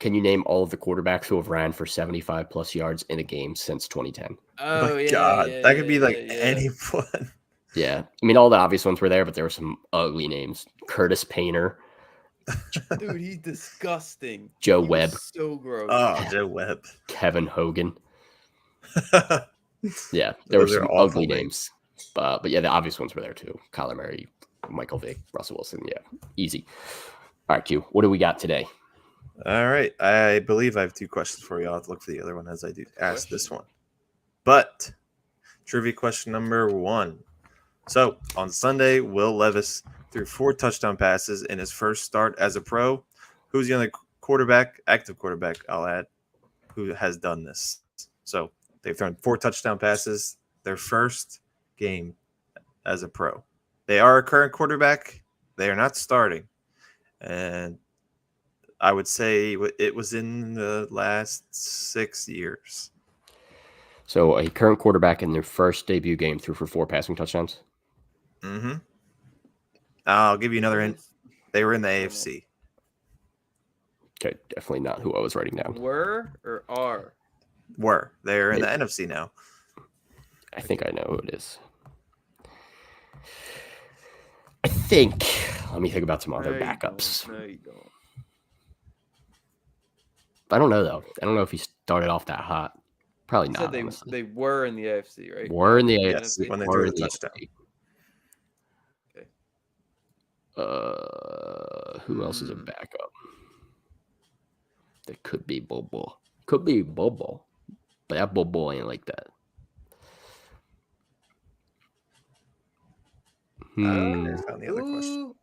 can you name all of the quarterbacks who have ran for 75 plus yards in a game since 2010? Oh, My God, that could be anyone. Yeah. I mean, all the obvious ones were there, but there were some ugly names. Curtis Painter. Dude, he's disgusting. Joe He Webb. was so gross. Oh, Joe Webb. Kevin Hogan. Yeah, there were some ugly names. But yeah, the obvious ones were there too. Kyler Murray, Michael Vick, Russell Wilson. Yeah, easy. All right, Q, what do we got today? All right. I believe I have 2 questions for you. I'll have to look for the other one as I do ask this one. But trivia question number 1. So on Sunday, Will Levis threw 4 touchdown passes in his first start as a pro. Who's the only active quarterback, I'll add, who has done this? So they've thrown 4 touchdown passes their first game as a pro. They are a current quarterback. They are not starting. And I would say it was in the last 6 years. So a current quarterback in their first debut game threw for 4 passing touchdowns. Mm-hmm. I'll give you another hint. They were in the AFC. Okay, definitely not who I was writing down. Were or are? Were. They're in the NFC now. I think I know who it is. I think. Let me think about some other backups. No, you don't. I don't know, though. I don't know if he started off that hot. Probably You not. said they were in the AFC, right? Were in the Yes, AFC. when they threw the touchdown. Okay. Who else is a backup? That could be Bobo. Could be Bobo. But that Bobo ain't like that. I found the other question.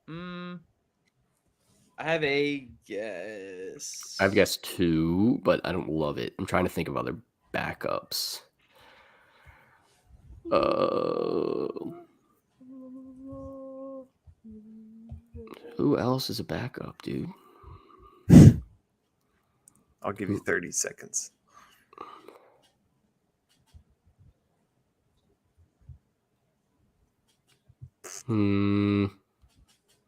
I have a guess. I've guessed 2, but I don't love it. I'm trying to think of other backups. Who else is a backup, dude? I'll give you 30 seconds. I'm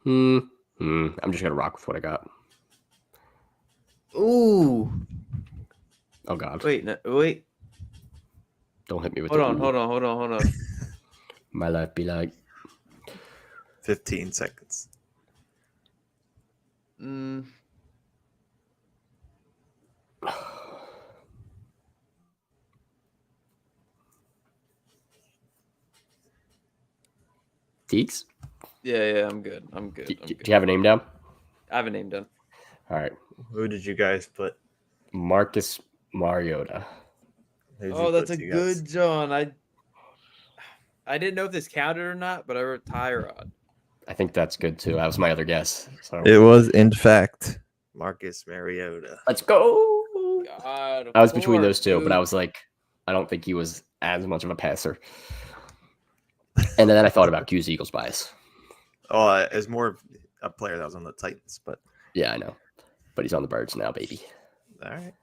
just gonna rock with what I got. Ooh. Oh God. Wait. Don't hit me with Hold on. My life be like 15 seconds. Deeks? Yeah, I'm good. Do you have a name down? I have a name done. All right. Who did you guys put? Marcus Mariota. Oh, that's a good John. I didn't know if this counted or not, but I wrote Tyrod. I think that's good too. That was my other guess. So It was, in fact, Marcus Mariota. let's go. God, I was between those two, dude. but I was like, I don't think he was as much of a passer. And then I thought about Q's Eagles bias. Oh, as more of a player that was on the Titans, but Yeah, I know. But he's on the Birds now, baby. all right.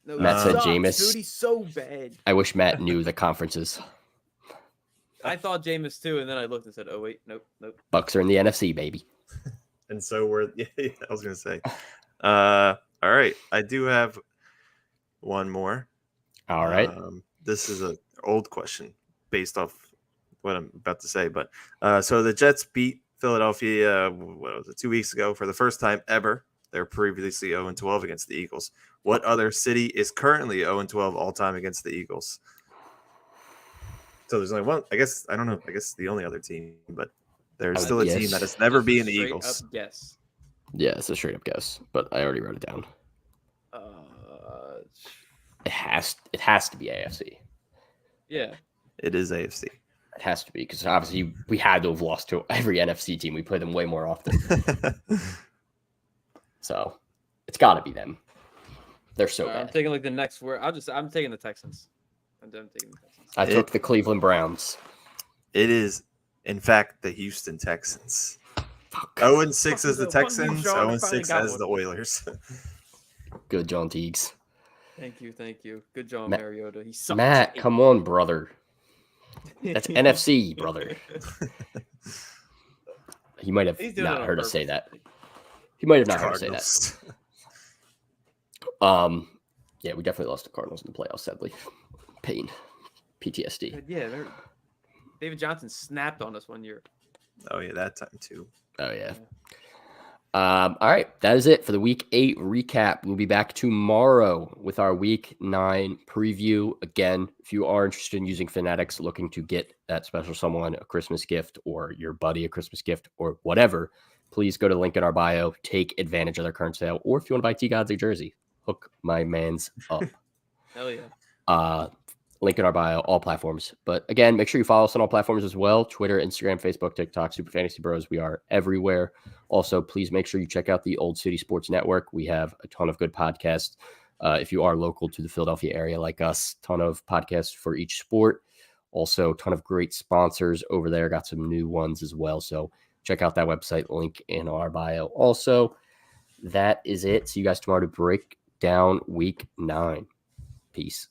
No, Matt said sucks, Jameis. Dude, he's so bad. I wish Matt knew the conferences. I thought Jameis too, and then I looked and said, "Oh wait, nope." Bucks are in the NFC, baby. And so we're yeah, I was gonna say. All right. I do have one more. All right. This is an old question based off what I'm about to say, but so the Jets beat Philadelphia 2 weeks ago for the first time ever. They're previously 0-12 against the Eagles. What other city is currently 0-12 all time against the Eagles? So there's only one. I guess I don't know. I guess the only other team, but there's still a team that has never beaten the Eagles. Yes. Yeah, it's a straight up guess, but I already wrote it down. It has to be AFC. Yeah. It is AFC. It has to be because obviously we had to have lost to every NFC team. We play them way more often. So it's got to be them. They're so bad. I'm taking like the next word. I'm taking the Texans. I'm taking the Texans. I took the Cleveland Browns. It is, in fact, the Houston Texans. 0-6 as the Texans. 0-6 as the Oilers. Good, John Teagues. Thank you. Good job, Mariota. He sucks. Matt, come on, brother. That's NFC, brother. He might have not heard us say that. He might have not heard us say that. Yeah, we definitely lost the Cardinals in the playoffs, sadly. Pain. PTSD. Yeah, David Johnson snapped on us one year. Oh, yeah, that time too. Oh, yeah. All right, that is it for the Week 8 recap. We'll be back tomorrow with our Week 9 preview. Again, if you are interested in using Fanatics, looking to get that special someone a Christmas gift or your buddy a Christmas gift or whatever, please go to the link in our bio, take advantage of their current sale, or if you want to buy T-Gods a jersey, hook my mans up. Hell yeah. Link in our bio, all platforms. But again, make sure you follow us on all platforms as well. Twitter, Instagram, Facebook, TikTok, Super Fantasy Bros. We are everywhere. Also, please make sure you check out the Old City Sports Network. We have a ton of good podcasts. If you are local to the Philadelphia area like us, ton of podcasts for each sport. Also, ton of great sponsors over there. Got some new ones as well. So check out that website, link in our bio. Also, that is it. See you guys tomorrow to break down Week 9. Peace.